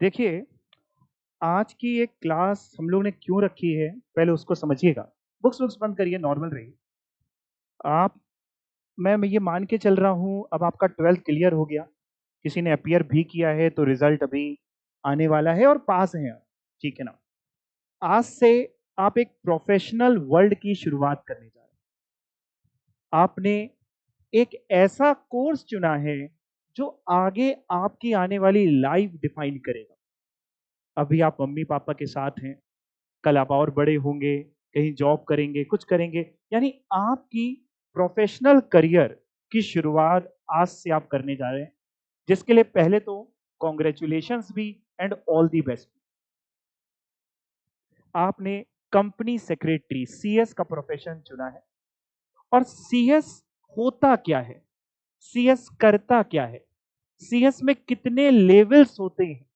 देखिए, आज की एक क्लास हम लोग ने क्यों रखी है, पहले उसको समझिएगा। बुक्स वुक्स बंद करिए, नॉर्मल रहिए। आप मैं ये मान के चल रहा हूँ, अब आपका 12th क्लियर हो गया। किसी ने अपीयर भी किया है, तो रिजल्ट अभी आने वाला है और पास हैं आप, ठीक है ना? आज से आप एक प्रोफेशनल वर्ल्ड की शुरुआत करने जा रहे हैं। आपने एक ऐसा कोर्स चुना है, जो आगे आपकी आने वाली लाइफ डिफाइन करेगा। अभी आप मम्मी-पापा के साथ हैं, कल आप और बड़े होंगे, कहीं जॉब करेंगे, कुछ करेंगे, यानी आपकी प्रोफेशनल करियर की शुरुआत आज से आप करने जा रहे हैं, जिसके लिए पहले तो कांग्रेचुलेशंस भी एंड ऑल द बेस्ट। आपने कंपनी सेक्रेटरी सीएस का प्रोफेशन चुना है। और सीएस होता क्या है? सीएस करता क्या है? सीएस में कितने लेवल्स होते हैं?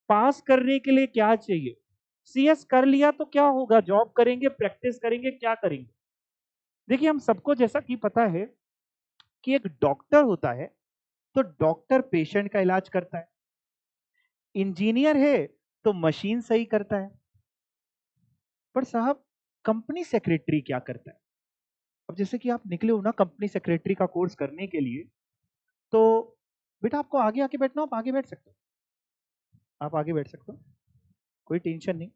पास करने के लिए क्या चाहिए? सीएस कर लिया तो क्या होगा? जॉब करेंगे, प्रैक्टिस करेंगे, क्या करेंगे? देखिए, हम सबको जैसा कि पता है कि एक डॉक्टर होता है, तो डॉक्टर पेशेंट का इलाज करता है। इंजीनियर है, तो मशीन सही करता है। पर साहब, कंपनी सेक्रेटरी क्या करता है? अब जैसे कि आप निकले हो ना कंपनी सेक्रेटरी का कोर्स करने के लिए, तो बेटा आपको आगे आके बैठना हो, आप आगे बैठ सकते हो। आप आगे बैठ सकते हो, कोई टेंशन नहीं।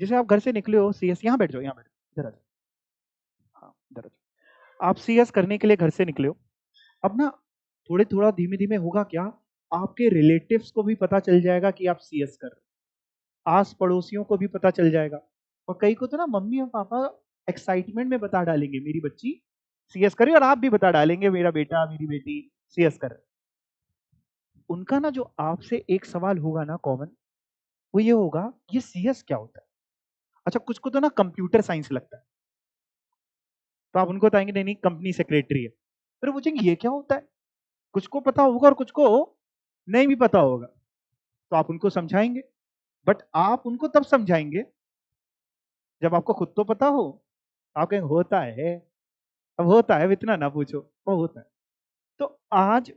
जैसे आप घर से निकले हो, सीएस यहाँ बैठ जाओ, यहाँ बैठ जाओ, इधर आ जाओ। हाँ, इधर आ जाओ। आप सीएस करने के लिए घर से निकले हो। अब ना थोड़े थोड़ा धीमे धीमे होगा क्या, आपके रिलेटिव्स को भी पता चल जाएगा कि आप सीएस कर रहे हो, आस पड़ोसियों को भी पता चल जाएगा। और कई को तो ना मम्मी और पापा एक्साइटमेंट में बता डालेंगे, मेरी बच्ची सीएस कर रही है, और आप भी बता डालेंगे, मेरा बेटा मेरी बेटी सीएस कर रहे हैं। उनका ना जो आपसे एक सवाल होगा ना कॉमन, वो ये होगा, ये सीएस क्या होता है? अच्छा, कुछ को तो ना कंप्यूटर साइंस लगता है, तो आप उनको बताएंगे नहीं नहीं कंपनी सेक्रेटरी है। फिर पूछेंगे ये क्या होता है? कुछ को पता होगा और कुछ को नहीं भी पता होगा, तो आप उनको समझाएंगे। बट आप उनको तब समझाएंगे जब आपको खुद तो पता हो। आप कहेंगे होता है, अब होता है, अब इतना ना पूछो, वो होता है। तो आज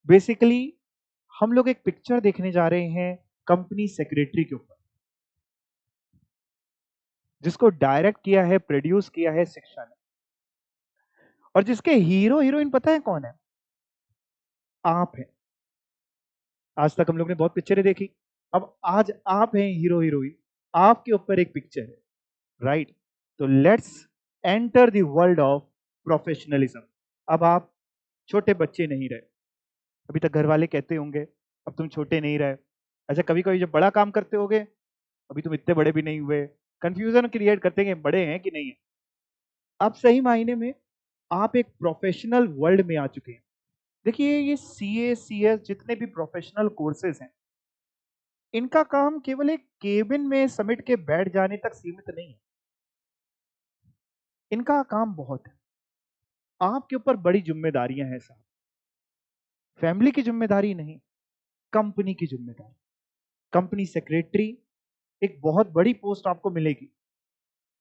बेसिकली हम लोग एक पिक्चर देखने जा रहे हैं कंपनी सेक्रेटरी के ऊपर, जिसको डायरेक्ट किया है, प्रोड्यूस किया है शिक्षा ने, और जिसके हीरो हीरोइन पता है कौन है? आप हैं। आज तक हम लोग ने बहुत पिक्चरें देखी, अब आज आप हैं हीरो हीरोइन, आपके ऊपर एक पिक्चर है, राइट? तो let's enter the world of professionalism. अब आप छोटे बच्चे नहीं रहे। अभी तक घर वाले कहते होंगे अब तुम छोटे नहीं रहे। अच्छा, कभी कभी जब बड़ा काम करते होगे, अभी तुम इतने बड़े भी नहीं हुए, कंफ्यूजन क्रिएट करते हैं कि बड़े हैं कि नहीं है। अब सही मायने में आप एक प्रोफेशनल वर्ल्ड में आ चुके हैं। देखिए, ये सीए सीएस जितने भी प्रोफेशनल कोर्सेज हैं, इनका काम केवल एक केबिन में समेट के बैठ जाने तक सीमित नहीं है। इनका काम बहुत है। आपके ऊपर बड़ी जिम्मेदारियां हैं साहब। फैमिली की जिम्मेदारी नहीं, कंपनी की जिम्मेदारी। कंपनी सेक्रेटरी एक बहुत बड़ी पोस्ट आपको मिलेगी।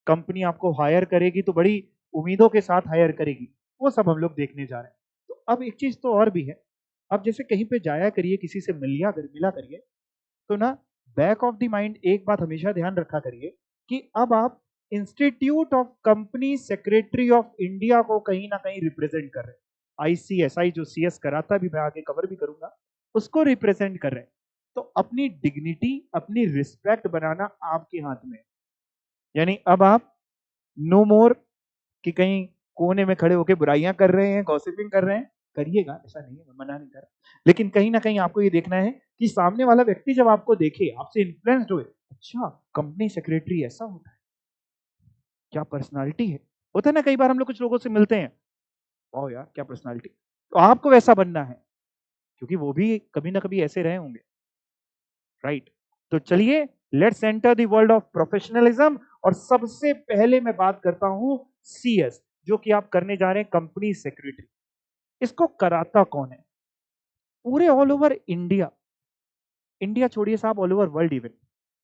कंपनी आपको हायर करेगी तो बड़ी उम्मीदों के साथ हायर करेगी, वो सब हम लोग देखने जा रहे हैं। तो अब एक चीज तो और भी है। अब जैसे कहीं पे जाया करिए, किसी से मिला करिए, तो ना बैक ऑफ द माइंड एक बात हमेशा ध्यान रखा करिए कि अब आप institute of company secretary of India को कहीं ना कहीं रिप्रेजेंट कर रहे हैं। आईसीएसआई जो सीएस कराता भी, मैं आगे कवर भी करूंगा, उसको रिप्रेजेंट कर रहे हैं। तो अपनी डिग्निटी, अपनी रिस्पेक्ट बनाना आपके हाथ में है। यानी अब आप नो मोर कि कहीं कोने में खड़े होकर बुराइयां कर रहे हैं, गॉसिपिंग कर रहे हैं। करिएगा, ऐसा नहीं है, मैं मना नहीं कर रहा, लेकिन कहीं ना कहीं आपको ये देखना है कि सामने वाला व्यक्ति जब आपको देखे, आपसे इन्फ्लुएंस्ड हुए, अच्छा कंपनी सेक्रेटरी ऐसा होता है, क्या पर्सनालिटी है। होता है ना, कई बार हम लोग कुछ लोगों से मिलते हैं, वाह यार क्या पर्सनालिटी। तो आपको वैसा बनना है, क्योंकि वो भी कभी ना कभी ऐसे रहे होंगे, राइट? तो चलिए, let's enter the world of professionalism. और सबसे पहले मैं बात करता हूं सीएस, जो कि आप करने जा रहे हैं कंपनी सेक्रेटरी। इसको कराता कौन है? पूरे ऑल ओवर इंडिया, इंडिया छोड़िए साहब, ऑल ओवर वर्ल्ड इवन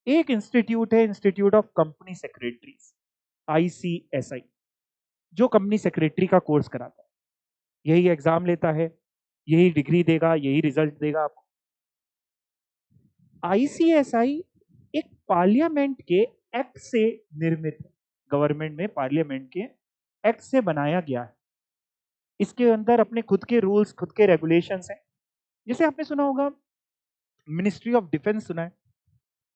एक इंस्टीट्यूट है, institute of company secretaries, ICSI, जो कंपनी सेक्रेटरी का कोर्स कराता है। यही एग्जाम लेता है, यही डिग्री देगा, यही रिजल्ट देगा आपको। आईसीएसआई एक पार्लियामेंट के एक्ट से निर्मित है, गवर्नमेंट में पार्लियामेंट के एक्ट से बनाया गया है। इसके अंदर अपने खुद के रूल्स, खुद के रेगुलेशंस हैं। जैसे आपने सुना होगा मिनिस्ट्री ऑफ डिफेंस सुना है,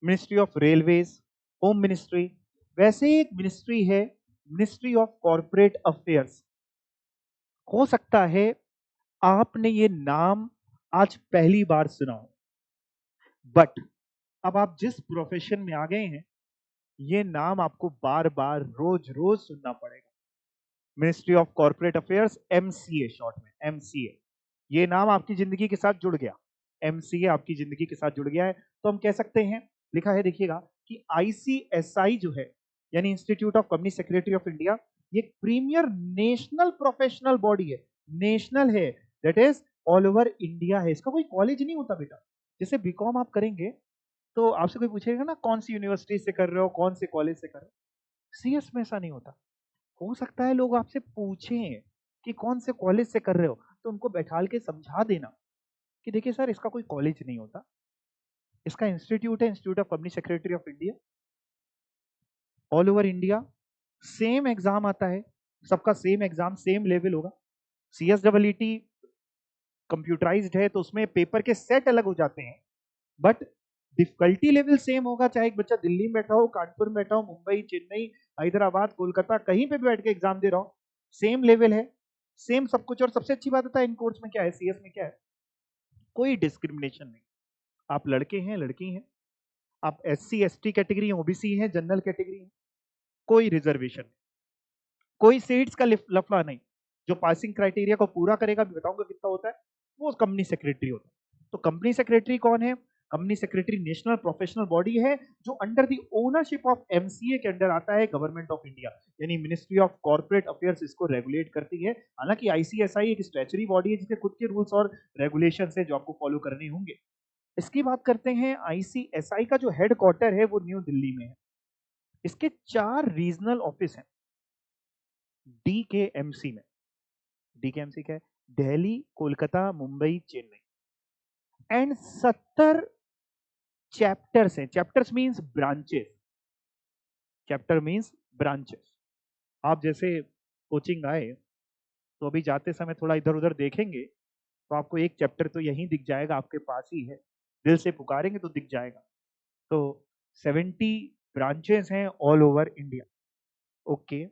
ministry of railways, home ministry. वैसे ही एक मिनिस्ट्री है मिनिस्ट्री ऑफ कॉर्पोरेट अफेयर्स। हो सकता है आपने ये नाम आज पहली बार सुना हो, बट अब आप जिस प्रोफेशन में आ गए हैं ये नाम आपको बार बार रोज रोज सुनना पड़ेगा। Ministry of corporate affairs, MCA short में, एमसीए। ये नाम आपकी जिंदगी के साथ जुड़ गया, एमसीए आपकी जिंदगी के साथ जुड़ गया है। तो हम कह सकते हैं, लिखा है देखिएगा कि आईसीएसआई जो है यानी institute of company secretary of India, ये प्रीमियर नेशनल प्रोफेशनल बॉडी है, नेशनल है, that is all over India है। इसका कोई कॉलेज नहीं होता बेटा। जैसे बीकॉम आप करेंगे तो आपसे कोई पूछेगा ना कौन सी यूनिवर्सिटी से कर रहे हो, कौन से कॉलेज से कर रहे हो। सीएस में ऐसा नहीं होता। हो सकता है लोग आपसे पूछें कि कौन से कॉलेज से कर रहे हो, तो उनको बैठाल के समझा देना कि देखिए सर इसका कोई कॉलेज नहीं होता, इसका इंस्टीट्यूट है, institute of company secretary of India, all over India. Same exam आता है, सबका सेम एग्जाम, सेम लेवल होगा। CSEET कंप्यूटराइज्ड है तो उसमें पेपर के सेट अलग हो जाते हैं, बट डिफिकल्टी लेवल सेम होगा। चाहे एक बच्चा दिल्ली में बैठा हो, कानपुर में बैठा हो, मुंबई, चेन्नई, हैदराबाद, कोलकाता, कहीं पे भी बैठ के एग्जाम दे रहा हो, सेम लेवल है, सेम सब कुछ। और सबसे अच्छी बात होता है इन कोर्स में क्या है, सीएस में क्या है, कोई डिस्क्रिमिनेशन नहीं। आप लड़के हैं, लड़की हैं, आप SC ST कैटेगरी, OBC हैं, जनरल कैटेगरी हैं, कोई रिजर्वेशन नहीं, कोई सीट्स का लफड़ा नहीं। जो पासिंग क्राइटेरिया को पूरा करेगा, भी बताऊंगा कितना होता है, वो कंपनी सेक्रेटरी होता है। तो कंपनी सेक्रेटरी कौन है? Company secretary national professional body है जो under the ownership of MCA के अंडर आता है, गवर्नमेंट ऑफ इंडिया, यानी मिनिस्ट्री ऑफ कॉर्पोरेट अफेयर्स इसको रेगुलेट करती है। हालांकि आईसीएसआई एक स्टैचुरी बॉडी है जिसके खुद के रूल्स और रेगुलेशन है जो आपको फॉलो करने होंगे। इसकी बात करते हैं, आईसीएसआई का जो हेड क्वार्टर है वो न्यू दिल्ली में है। इसके 4 रीजनल ऑफिस हैं डीकेएमसी में। डीकेएमसी क्या है? दिल्ली, कोलकाता, मुंबई, चेन्नई। एंड 70 चैप्टर्स हैं। Chapters means branches, chapter means branches. आप जैसे कोचिंग आए तो अभी जाते समय थोड़ा इधर उधर देखेंगे तो आपको एक चैप्टर तो यहीं दिख जाएगा, आपके पास ही है, दिल से पुकारेंगे तो दिख जाएगा। तो 70 ब्रांचेस हैं ऑल ओवर इंडिया। ओके,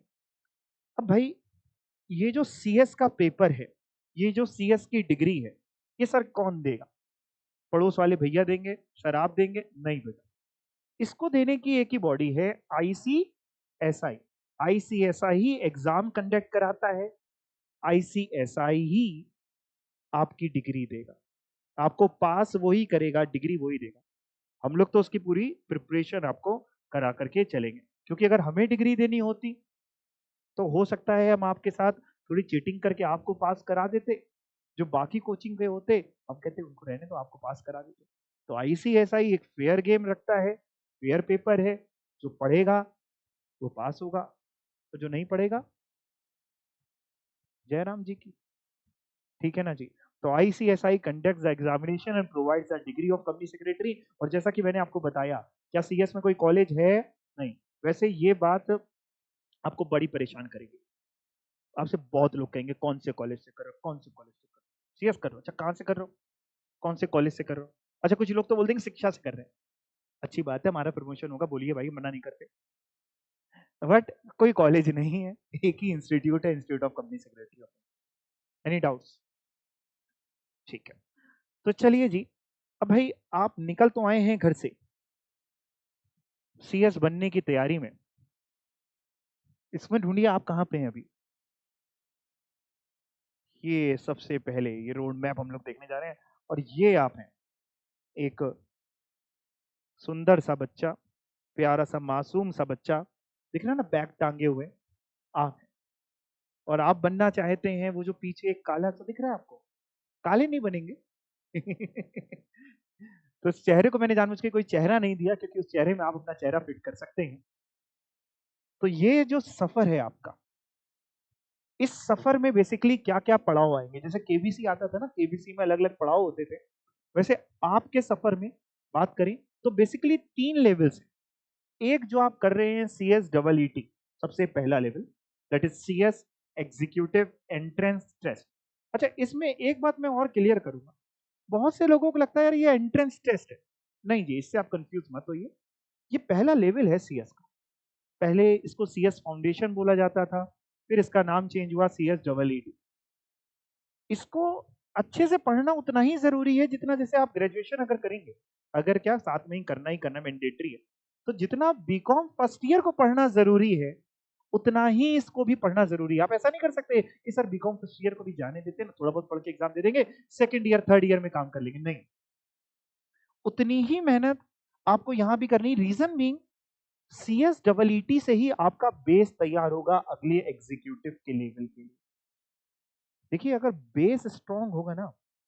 अब भाई ये जो सीएस का पेपर है, ये जो सीएस की डिग्री है, ये सर कौन देगा? पड़ोस वाले भैया देंगे? शराब देंगे? नहीं बेटा, इसको देने की एक ही बॉडी है, आईसीएसआई। आईसीएसआई ही एग्जाम कंडक्ट कराता है, आईसीएसआई ही आपकी डिग्री देगा, आपको पास वही करेगा, डिग्री वही देगा। हम लोग तो उसकी पूरी प्रिपरेशन आपको करा करके चलेंगे, क्योंकि अगर हमें डिग्री देनी होती तो हो सकता है हम आपके साथ थोड़ी चीटिंग करके आपको पास करा देते। जो बाकी कोचिंग पे होते हम कहते उनको रहने दो, आपको पास करा देते। तो आईसीएसआई एक फेयर गेम रखता है, फेयर पेपर है। जो पढ़ेगा वो पास होगा, तो जो नहीं पढ़ेगा जयराम जी की। ठीक है ना जी। तो ICSI conducts the examination and provides the degree of company secretary. और जैसा कि मैंने आपको बताया, क्या सीएस में कोई कॉलेज है? नहीं। वैसे ये बात आपको बड़ी परेशान करेगी। आपसे बहुत लोग कहेंगे कौन से कॉलेज से कर रहे हो, कौन से कॉलेज से कर रहे हो, सीएस कर रहे हो, अच्छा कहाँ से कर रहे हो, कौन से कॉलेज से कर रहे हो? अच्छा, कुछ लोग तो बोल देंगे शिक्षा से कर रहे हैं। अच्छी बात है, हमारा प्रमोशन होगा, बोलिए भाई, मना नहीं करते। बट कोई कॉलेज नहीं है, एक ही इंस्टीट्यूट है, institute of company secretary. Any doubts? ठीक है, तो चलिए जी। अब भाई आप निकल तो आए हैं घर से सीएस बनने की तैयारी में, इसमें ढूंढिए आप कहाँ पे हैं अभी। ये सबसे पहले ये रोड मैप हम लोग देखने जा रहे हैं, और ये आप हैं एक सुंदर सा बच्चा, प्यारा सा मासूम सा बच्चा, दिख रहा है ना, बैग टांगे हुए आप हैं। और आप बनना चाहते हैं वो जो पीछे एक काला सा दिख रहा है आपको, काले नहीं बनेंगे। तो उस चेहरे को मैंने जानबूझ के कोई चेहरा नहीं दिया, क्योंकि उस चेहरे में आप अपना चेहरा फिट कर सकते हैं। तो ये जो सफर है आपका, इस सफर में बेसिकली क्या क्या पड़ाव आएंगे? जैसे केबीसी आता था ना, केबीसी में अलग अलग पड़ाव होते थे, वैसे आपके सफर में बात करें तो बेसिकली 3 लेवल्स हैं। एक जो आप कर रहे हैं CS EET, सबसे पहला level, that is CS executive entrance test. अच्छा, इसमें एक बात मैं और क्लियर करूंगा, बहुत से लोगों को लगता है यार ये एंट्रेंस टेस्ट है। नहीं जी, इससे आप कंफ्यूज मत होइए, ये पहला लेवल है CS का। पहले इसको CS फाउंडेशन बोला जाता था, फिर इसका नाम चेंज हुआ CS EET। इसको अच्छे से पढ़ना उतना ही जरूरी है जितना जैसे आप ग्रेजुएशन अगर करेंगे, अगर क्या साथ में ही करना मैंडेटरी है, तो जितना बीकॉम फर्स्ट ईयर को पढ़ना जरूरी है उतना ही इसको भी पढ़ना जरूरी है। आप ऐसा नहीं कर सकते कि सर बीकॉम फर्स्ट ईयर को भी जाने देते हैं ना, थोड़ा बहुत पढ़ के एग्जाम दे देंगे, सेकंड ईयर थर्ड ईयर में काम कर लेंगे। नहीं, उतनी ही मेहनत आपको यहां भी करनी। रीजन बीइंग CS EET से ही आपका बेस तैयार होगा अगले एग्जीक्यूटिव के लेवल के लिए। देखिए, अगर बेस स्ट्रांग होगा ना,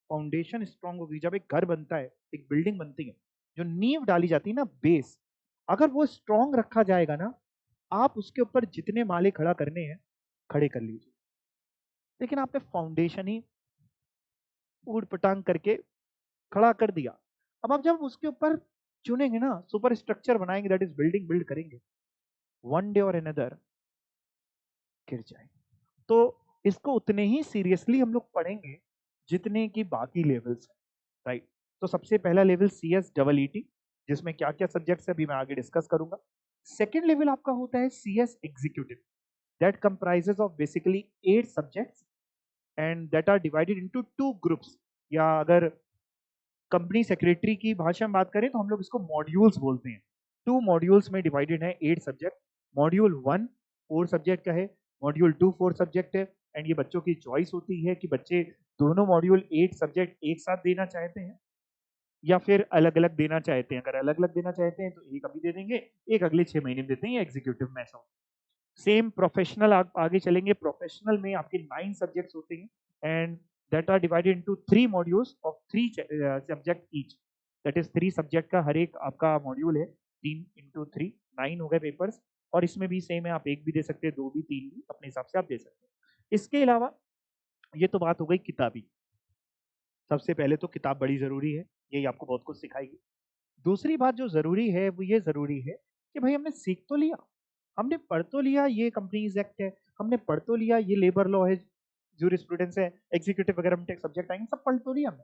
फाउंडेशन स्ट्रांग होगी, जब एक घर बनता है, एक बिल्डिंग बनती है, जो नींव डाली जाती है ना, बेस, अगर वो स्ट्रांग रखा जाएगा ना, आप उसके ऊपर जितने माले खड़ा करने हैं खड़े कर लीजिए। लेकिन आपने फाउंडेशन ही ऊट पटांग करके खड़ा कर दिया, अब आप जब उसके ऊपर चुनेंगे ना, सुपर स्ट्रक्चर बनाएंगे, दैट इज बिल्डिंग बिल्ड करेंगे, वन डे और अनदर गिर जाएंगे। तो इसको उतने ही सीरियसली हम लोग पढ़ेंगे जितने की बाकी लेवल्स हैं, राइट। तो सबसे पहला लेवल CS EET, जिसमें क्या क्या सब्जेक्ट्स है अभी मैं आगे डिस्कस करूंगा। सेकेंड लेवल आपका होता है CS executive, that comprises of basically 8 subjects and that are divided into 2 groups, या अगर कंपनी सेक्रेटरी की भाषा में बात करें तो हम लोग इसको मॉड्यूल्स बोलते हैं। 2 मॉड्यूल्स में डिवाइडेड है 8 सब्जेक्ट। मॉड्यूल 1 4 सब्जेक्ट का है, मॉड्यूल 2 4 सब्जेक्ट है, एंड ये बच्चों की चॉइस होती है कि बच्चे दोनों मॉड्यूल 8 सब्जेक्ट एक साथ देना चाहते हैं या फिर अलग अलग देना चाहते हैं। अगर अलग अलग देना चाहते हैं तो एक अभी दे देंगे, एक अगले 6 महीने में देते हैं, एग्जीक्यूटिव में ऐसा। सेम प्रोफेशनल आगे चलेंगे, प्रोफेशनल में आपके 9 सब्जेक्ट्स होते हैं and that are divided into 3 modules of 3 subject each, that is 3 subject का हर एक आपका मॉड्यूल है, 3 × 3 9 हो गए पेपर्स। और इसमें भी सेम है, आप एक भी दे सकते हैं, दो भी, तीन भी, अपने हिसाब से आप दे सकते हैं। इसके अलावा ये तो बात हो गई किताबी। सबसे पहले तो किताब बड़ी जरूरी है, यही आपको बहुत कुछ सिखाएगी। दूसरी बात जो जरूरी है वो ये जरूरी है कि भाई हमने सीख तो लिया, हमने पढ़ तो लिया ये कंपनीज एक्ट है, हमने पढ़ तो लिया ये लेबर लॉ है, जूरिस्प्रूडेंस है, एग्जीक्यूटिव वगैरह में सब्जेक्ट आएंगे, सब पढ़ तो लिया हमने।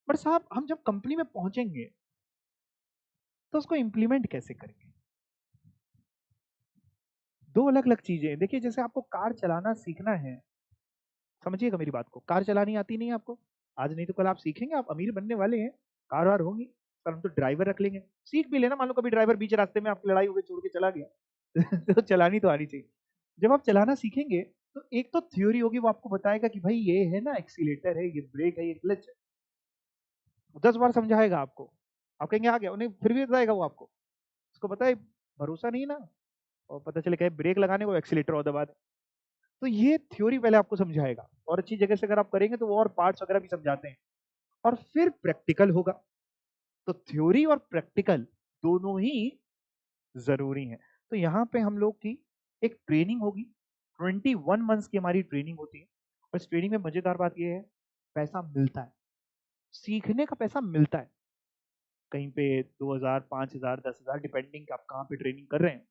बट साहब हम जब कंपनी में पहुंचेंगे तो उसको इम्प्लीमेंट कैसे करेंगे? दो अलग अलग चीजें हैं। देखिए, जैसे आपको कार चलाना सीखना है, समझिएगा मेरी बात को, कार चलानी आती नहीं है आपको, आज नहीं तो कल आप सीखेंगे, आप अमीर बनने वाले हैं, कार वार होंगी, पर हम तो ड्राइवर रख लेंगे। सीख भी लेना, मान लो कभी ड्राइवर बीच रास्ते में आपकी लड़ाई हो गई, छोड़ के चला गया तो चलानी तो आनी चाहिए। जब आप चलाना सीखेंगे तो एक तो थ्योरी होगी, वो आपको बताएगा कि भाई ये है ना एक्सीलेटर है, ये ब्रेक है, ये क्लच है, 10 बार समझाएगा आपको, आप कहेंगे आ गया, उन्हें फिर भी बताएगा वो आपको, उसको पता है भरोसा नहीं ना, और पता चले कहे ब्रेक लगाने को एक्सीलेटर और दबा दे। तो ये थ्योरी पहले आपको समझाएगा, और अच्छी जगह से अगर आप करेंगे तो वो और पार्ट्स वगैरह भी समझाते हैं, और फिर प्रैक्टिकल होगा। तो थ्योरी और प्रैक्टिकल दोनों ही जरूरी हैं। तो यहाँ पे हम लोग की एक ट्रेनिंग होगी, 21 मंथ्स की हमारी ट्रेनिंग होती है, और इस ट्रेनिंग में मजेदार बात यह है, पैसा मिलता है, सीखने का पैसा मिलता है। कहीं पे 2,000 5,000 10,000 डिपेंडिंग आप कहाँ पे ट्रेनिंग कर रहे हैं।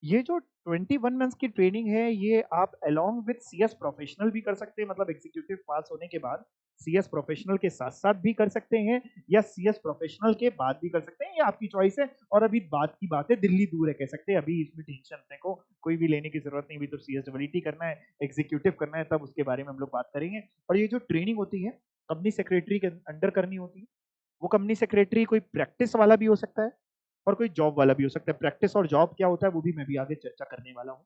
ये जो 21 मंथ्स की ट्रेनिंग है, ये आप अलोंग विद CS प्रोफेशनल भी कर सकते हैं, मतलब एग्जीक्यूटिव पास होने के बाद CS प्रोफेशनल के साथ साथ भी कर सकते हैं, या CS प्रोफेशनल के बाद भी कर सकते हैं, ये आपकी चॉइस है। और अभी बात की बात है, दिल्ली दूर है कह सकते हैं, अभी इसमें टेंशन अपने को कोई भी लेने की जरूरत नहीं, अभी तो CS करना है, एग्जीक्यूटिव करना है, तब उसके बारे में हम लोग बात करेंगे। और ये जो ट्रेनिंग होती है कंपनी सेक्रेटरी के अंडर करनी होती है, वो कंपनी सेक्रेटरी कोई प्रैक्टिस वाला भी हो सकता है और कोई जॉब वाला भी हो सकता है। प्रैक्टिस और जॉब क्या होता है वो भी मैं भी आगे चर्चा करने वाला हूँ।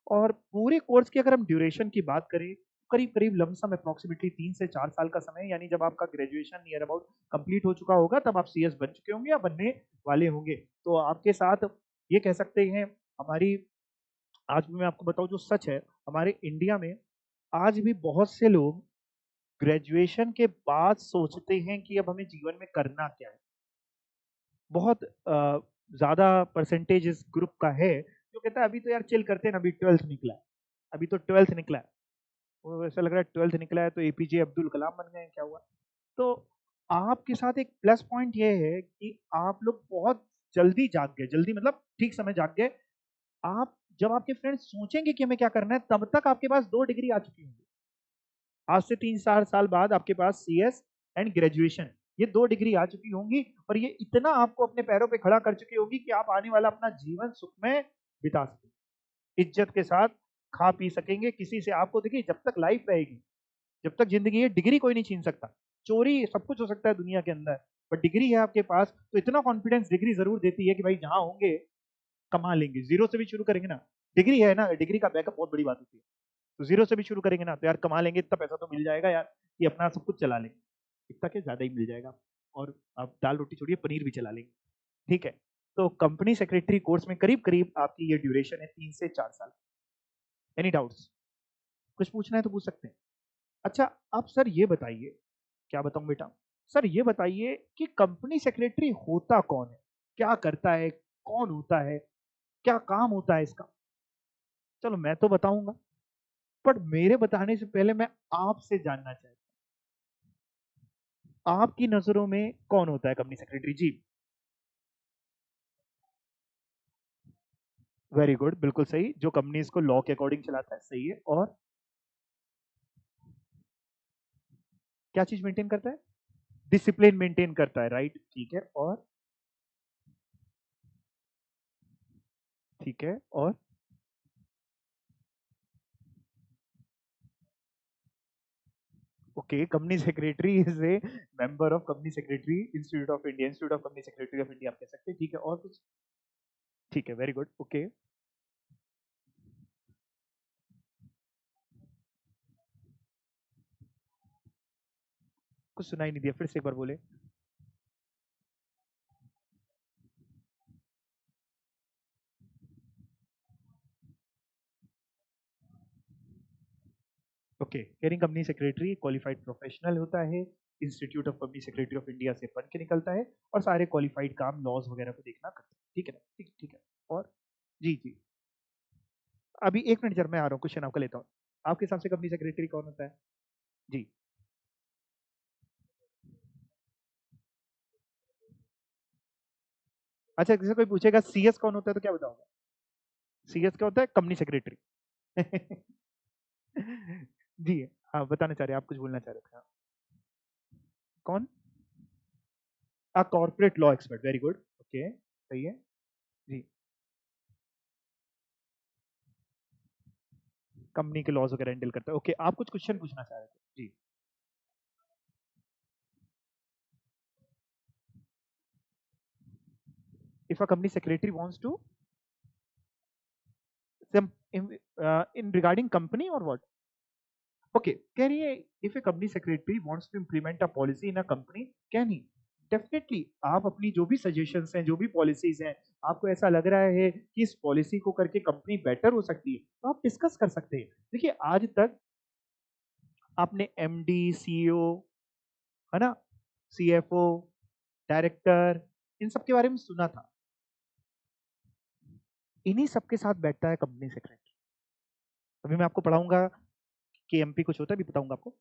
और पूरे कोर्स की अगर हम ड्यूरेशन की बात करें, करीब करीब लमसम अप्रोक्सीमेटली 3 से 4 साल का समय, यानी जब आपका ग्रेजुएशन नियर अबाउट कंप्लीट हो चुका होगा तब आप CS बन चुके होंगे या बनने वाले होंगे। तो आपके साथ ये कह सकते हैं हमारी, आज भी मैं आपको बताऊं जो सच है, हमारे इंडिया में आज भी बहुत से लोग ग्रेजुएशन के बाद सोचते हैं कि अब हमें जीवन में करना क्या है। बहुत ज्यादा परसेंटेज इस ग्रुप का है जो कहता है अभी तो यार चिल करते हैं ना, अभी 12th निकला है, अभी तो 12th निकला है, वो ऐसा लग रहा है 12th निकला है तो APJ अब्दुल कलाम बन गए हैं, क्या हुआ। तो आपके साथ एक प्लस पॉइंट ये है कि आप लोग बहुत जल्दी जाग गए, जल्दी मतलब ठीक समय जाग गए। आप जब आपके फ्रेंड्स सोचेंगे कि हमें क्या करना है, तब तक आपके पास 2 डिग्री आ चुकी होंगी। आज से 3-4 साल बाद आपके पास सीएस एंड ग्रेजुएशन, ये 2 डिग्री आ चुकी होंगी और ये इतना आपको अपने पैरों पे खड़ा कर चुकी होगी कि आप आने वाला अपना जीवन सुख में बिता सकेंगे, इज्जत के साथ खा पी सकेंगे। किसी से आपको देखिए, जब तक लाइफ रहेगी, जब तक जिंदगी है, डिग्री कोई नहीं छीन सकता। चोरी सब कुछ हो सकता है दुनिया के अंदर, पर डिग्री है आपके पास तो इतना कॉन्फिडेंस डिग्री जरूर देती है कि भाई जहां होंगे कमा लेंगे। जीरो से भी शुरू करेंगे ना, डिग्री है ना, डिग्री का बैकअप बहुत बड़ी बात होती है। तो जीरो से भी शुरू करेंगे ना, तो यार कमा लेंगे, इतना पैसा तो मिल जाएगा यार कि अपना सब कुछ चला लेंगे। इतना क्या, ज्यादा ही मिल जाएगा। और आप दाल रोटी छोड़िए, पनीर भी चला लेंगे। ठीक है। तो कंपनी सेक्रेटरी कोर्स में करीब करीब आपकी ये ड्यूरेशन है 3 से 4 साल। Any doubts? कुछ पूछना है तो पूछ सकते हैं। अच्छा, आप सर ये बताइए, क्या बताऊं बेटा, सर ये बताइए कि कंपनी सेक्रेटरी होता कौन है, क्या करता है, कौन होता है, क्या काम होता है इसका? चलो मैं तो बताऊंगा, बट मेरे बताने से पहले मैं आपसे जानना चाहता हूं, आपकी नजरों में कौन होता है कंपनी सेक्रेटरी जी? वेरी गुड, बिल्कुल सही, जो कंपनीज को लॉ के अकॉर्डिंग चलाता है, सही है। और क्या चीज मेंटेन करता है? डिसिप्लिन मेंटेन करता है, राइट, ठीक है। और ठीक है, और okay, company secretary is A member of company secretary institute of India, institute of company secretary of India आप कह सकते हैं, ठीक है। और कुछ? ठीक है, वेरी गुड, ओके। कुछ सुनाई नहीं दिया, फिर से एक बार बोले। Okay, hearing company secretary qualified professional होता है, institute of company secretary of India से पढ़ के निकलता है और सारे क्वालिफाइड काम लॉज वगैरह को देखना करता है, ठीक है ना? ठीक, ठीक है। और जी जी, अभी एक मिनट सर, मैं आ रहा हूँ, क्वेश्चन आपका लेता हूँ। आपके हिसाब से कंपनी सेक्रेटरी कौन होता है जी? अच्छा, जैसे कोई पूछेगा सीएस कौन होता है तो क्या बताओगे? सीएस क्या होता है? Company secretary. जी, हाँ बताना चाह रहे हैं, आप कुछ बोलना चाह रहे थे, हाँ। कौन? Corporate law expert, very good, okay, सही है जी। कंपनी के लॉज वगैरह हैंडल करता है, ओके। आप कुछ क्वेश्चन पूछना चाह रहे थे जी? If a company secretary wants to some in regarding company or what? Okay, can he, if a company secretary wants to implement a policy in a company, can he? Definitely आप अपनी जो भी suggestions हैं, जो भी policies हैं, आपको ऐसा लग रहा है कि इस पॉलिसी को करके कंपनी बेटर हो सकती है, तो आप डिस्कस कर सकते हैं। देखिए, आज तक आपने एमडी, सीईओ, है ना, सीएफओ, डायरेक्टर, इन सब के बारे में सुना था। इन्हीं सबके साथ बैठता है कंपनी सेक्रेटरी। अभी मैं आपको पढ़ाऊंगा कि एमपी कुछ होता है, भी बताऊंगा आपको।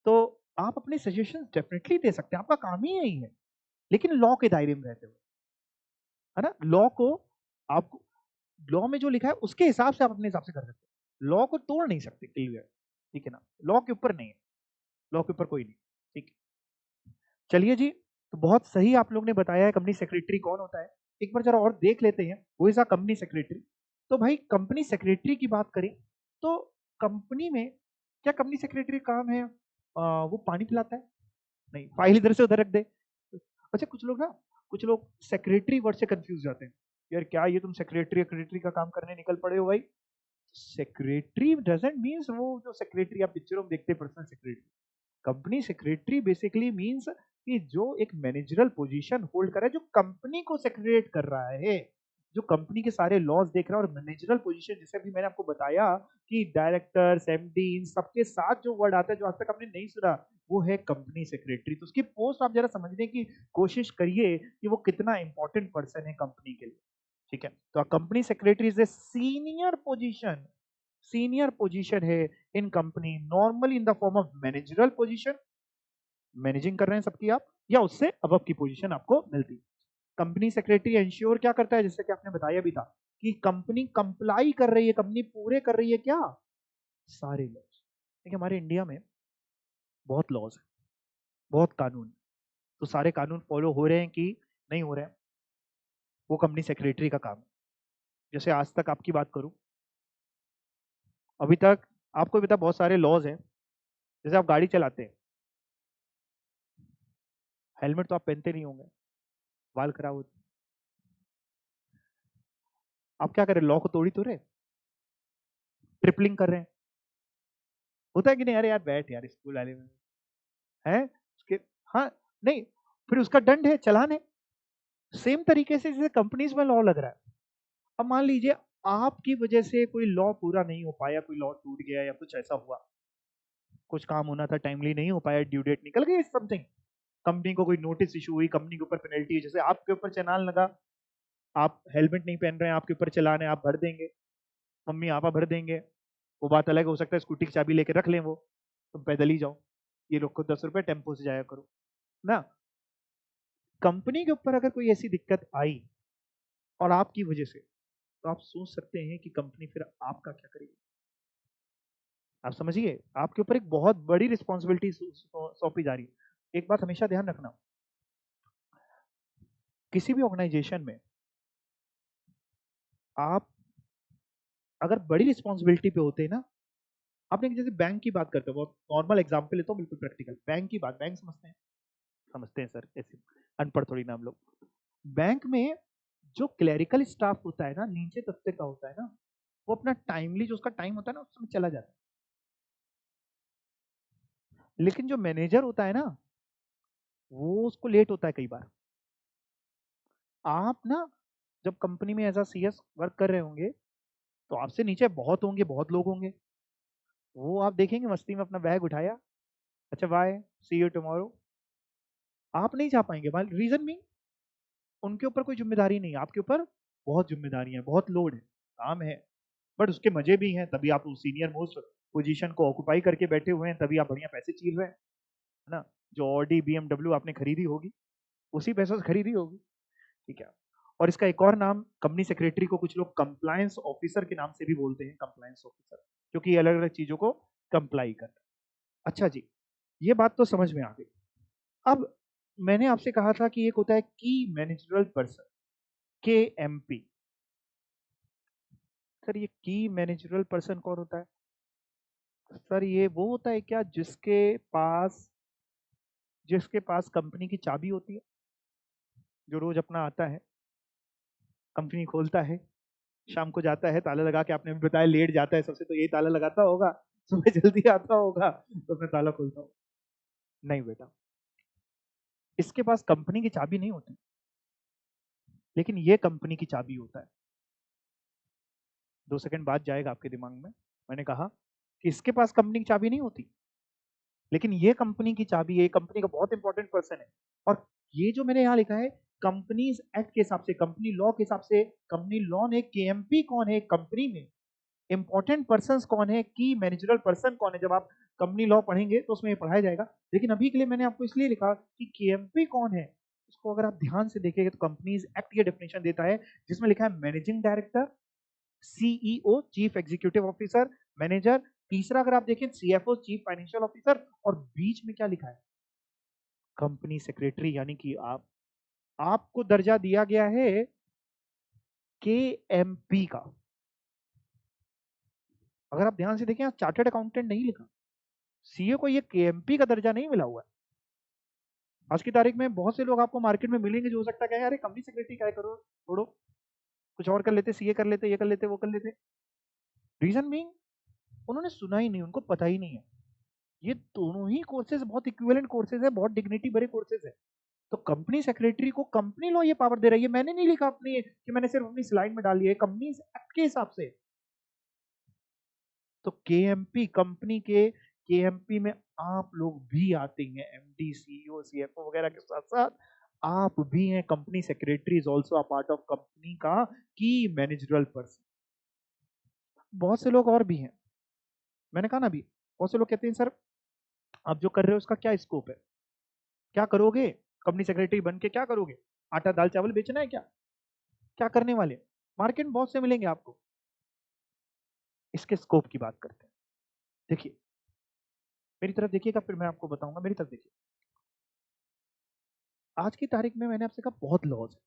तो आप अपने सजेशन डेफिनेटली दे सकते हैं, आपका काम ही यही है, लेकिन लॉ के दायरे में रहते हुए, है ना। लॉ को आप, लॉ में जो लिखा है उसके हिसाब से आप अपने हिसाब से कर सकते हैं, लॉ को तोड़ नहीं सकते, क्लियर, ठीक है ना। लॉ के ऊपर नहीं है, लॉ के ऊपर कोई नहीं, ठीक है। चलिए जी, तो बहुत सही आप लोग ने बताया है कंपनी सेक्रेटरी कौन होता है। एक बार जरा और देख लेते हैं, वो इज अ कंपनी सेक्रेटरी। तो भाई कंपनी सेक्रेटरी की बात करें तो कंपनी में क्या कंपनी सेक्रेटरी काम है वो पानी पिलाता है? नहीं, फाइल इधर से उधर रख दे। अच्छा, कुछ लोग ना, कुछ लोग सेक्रेटरी वर्ड से कंफ्यूज जाते हैं। यार क्या ये तुम सेक्रेटरी सेक्रेटरी का काम करने निकल पड़े हो भाई? सेक्रेटरी डजंट मीन्स वो जो सेक्रेटरी आप पिक्चरों में देखते हैं, personal secretary. Company secretary basically means कि जो एक मैनेजरल पोजीशन होल्ड कर रहा है, जो कंपनी को सेक्रेट कर रहा है, जो कंपनी के सारे लॉज देख रहा है, और मैनेजरल पोजीशन जैसे भी मैंने आपको बताया कि डायरेक्टर्स, एमडी, इन सबके साथ जो वर्ड आता है जो आज तक आपने नहीं सुना, वो है कंपनी सेक्रेटरी। तो उसकी पोस्ट आप जरा समझने की कोशिश करिए कि वो कितना इंपॉर्टेंट पर्सन है कंपनी के लिए, ठीक है। तो company secretary is a senior position, senior position है in company, normally in the form of managerial position, managing कर रहे हैं सबकी आप, या उससे अबव की पोजीशन आपको मिलती है। कंपनी सेक्रेटरी इंश्योर क्या करता है, जैसे कि आपने बताया भी था कि कंपनी कंप्लाई कर रही है, कंपनी पूरे कर रही है क्या, सारे लॉज। देखिए हमारे इंडिया में बहुत लॉज है, बहुत कानून, तो सारे कानून फॉलो हो रहे हैं कि नहीं हो रहे हैं, वो कंपनी सेक्रेटरी का काम है। जैसे आज तक आपकी बात करूं, अभी तक आपको भी पता बहुत सारे लॉज हैं। जैसे आप गाड़ी चलाते हैं, हेलमेट तो आप पहनते नहीं होंगे, बाल खराब होते, आप क्या कर रहे हैं, लॉ को तोड़ी तो रहे, ट्रिपलिंग कर रहे हैं, होता है कि नहीं, अरे यार बैठ यार स्कूल वाले में है उसके, हाँ, नहीं, फिर उसका दंड है, चालान है। सेम तरीके से जैसे कंपनीज में लॉ लग रहा है। अब मान लीजिए आपकी वजह से कोई लॉ पूरा नहीं हो पाया, कोई लॉ टूट गया या कुछ ऐसा हुआ, कुछ काम होना था टाइमली नहीं हो पाया, ड्यू डेट निकल गई, समथिंग, कंपनी को कोई नोटिस इशू हुई, कंपनी के ऊपर पेनल्टी है, जैसे आपके ऊपर चालान लगा, आप हेलमेट नहीं पहन रहे हैं, आपके ऊपर चालान है, आप भर देंगे, मम्मी आपा भर देंगे, वो बात अलग है, हो सकता है स्कूटी की चाबी लेके रख लें वो, तुम पैदल ही जाओ, ये लोग को 10 रुपए टेम्पो से जाया करो ना। कंपनी के ऊपर अगर कोई ऐसी दिक्कत आई और आपकी वजह से, तो आप सोच सकते हैं कि कंपनी फिर आपका क्या करेगी। आप समझिए, आपके ऊपर एक बहुत बड़ी रिस्पॉन्सिबिलिटी सौंपी जा रही है। एक बात हमेशा ध्यान रखना, किसी भी ऑर्गेनाइजेशन में आप अगर बड़ी रिस्पॉन्सिबिलिटी पे होते हैं ना, आपने जैसे बैंक की बात करते हो, बहुत नॉर्मल एग्जांपल लेता हूँ, बिल्कुल प्रैक्टिकल, बैंक की बात, बैंक समझते हैं, समझते हैं सर, ऐसे अनपढ़ थोड़ी ना हम लोग। बैंक में जो क्लरिकल स्टाफ होता है ना, नीचे तबके का होता है ना, वो अपना टाइमली जो उसका टाइम होता है ना, उसमें चला जाता है। लेकिन जो मैनेजर होता है ना, वो उसको लेट होता है कई बार। आप ना जब कंपनी में एज अ सीएस वर्क कर रहे होंगे, तो आपसे नीचे बहुत होंगे, बहुत लोग होंगे, वो आप देखेंगे मस्ती में अपना बैग उठाया, अच्छा बाय, सी यू टुमारो, आप नहीं जा पाएंगे। रीजन मीन उनके ऊपर कोई जिम्मेदारी नहीं है, आपके ऊपर बहुत जिम्मेदारी है, बहुत लोड है, काम है, बट उसके मजे भी हैं, तभी आप उस सीनियर मोस्ट पोजीशन को ऑक्युपाई करके बैठे हुए हैं, तभी आप बढ़िया पैसे चीर रहे हैं, है ना। जो ऑडी बीएमडब्ल्यू आपने खरीदी होगी, उसी पैसों से खरीदी होगी, ठीक है। और इसका एक और नाम, कंपनी सेक्रेटरी को कुछ लोग कंप्लायंस ऑफिसर के नाम से भी बोलते हैं, कंप्लायंस ऑफिसर, क्योंकि अलग अलग चीजों को कंप्लाई करता है। अच्छा जी, ये बात तो समझ में आ गई। अब मैंने आपसे कहा था कि एक होता है की मैनेजरल पर्सन, के एम पी। सर ये की मैनेजरल पर्सन कौन होता है? सर ये वो होता है क्या जिसके पास कंपनी की चाबी होती है, जो रोज अपना आता है, कंपनी खोलता है, शाम को जाता है, ताला लगा के, आपने भी बताया लेट जाता है सबसे, तो यही ताला लगाता होगा, सुबह जल्दी आता होगा तो अपने ताला खोलता होगा। नहीं बेटा, इसके पास कंपनी की चाबी नहीं होती, लेकिन ये कंपनी की चाबी होता है। 2 सेकंड बाद जाएगा आपके दिमाग में, मैंने कहा कि इसके पास कंपनी की चाबी नहीं होती, लेकिन ये कंपनी की चाबी, ये कंपनी का बहुत इंपॉर्टेंट पर्सन है। और ये जो मैंने यहाँ लिखा है, कंपनीज एक्ट के हिसाब से, कंपनी लॉ के हिसाब से, कंपनी लॉ ने केएमपी कौन है कंपनी में, इंपॉर्टेंट पर्सन कौन है, की मैनेजरल पर्सन कौन है, जब आप कंपनी लॉ पढ़ेंगे तो उसमें ये पढ़ाया जाएगा। लेकिन अभी के लिए मैंने आपको इसलिए लिखा कि केएमपी कौन है, उसको अगर आप ध्यान से देखेंगे तो कंपनीज एक्ट ये डेफिनेशन देता है, जिसमें लिखा है managing director, CEO chief executive officer, manager, तीसरा अगर आप देखें सीएफओ चीफ फाइनेंशियल ऑफिसर, और बीच में क्या लिखा है, कंपनी सेक्रेटरी, यानी कि आपको दर्जा दिया गया है केएमपी का। अगर आप ध्यान से देखें, चार्टर्ड अकाउंटेंट नहीं लिखा, सीए को ये केएमपी का दर्जा नहीं मिला हुआ है। आज की तारीख में बहुत से लोग आपको मार्केट में मिलेंगे जो हो सकता है, अरे कंपनी सेक्रेटरी क्या करो, छोड़ो, कुछ और कर लेते, सीए कर लेते, ये कर लेते, वो कर लेते। रीजन मीन उन्होंने सुना ही नहीं, उनको पता ही नहीं है। ये दोनों ही कोर्सेज बहुत इक्विवेलेंट कोर्सेज है, बहुत डिग्निटी भरे कोर्सेज है। तो कंपनी सेक्रेटरी को कंपनी लॉ ये पावर दे रही है, मैंने नहीं लिखा अपनी, कि मैंने सिर्फ अपनी स्लाइड में डाली है, कंपनी एक्ट के हिसाब से। तो केएमपी कंपनी के केएमपी में आप लोग भी आते हैं, एमडी सीईओ सीएफओ वगैरह के साथ साथ आप भी हैं। Company secretary is also a part of company का की मैनेजरल पर्सन। बहुत से लोग और भी हैं, मैंने कहा ना अभी, बहुत से लोग कहते हैं सर आप जो कर रहे हो उसका क्या स्कोप है, क्या करोगे? कंपनी सेक्रेटरी बन के क्या करोगे? आटा दाल चावल बेचना है क्या? क्या करने वाले? मार्केट में बहुत से मिलेंगे आपको। इसके स्कोप की बात करते हैं। देखिए, मेरी तरफ देखिएगा, फिर मैं आपको बताऊंगा। मेरी तरफ देखिए, आज की तारीख में मैंने आपसे कहा बहुत लॉज है,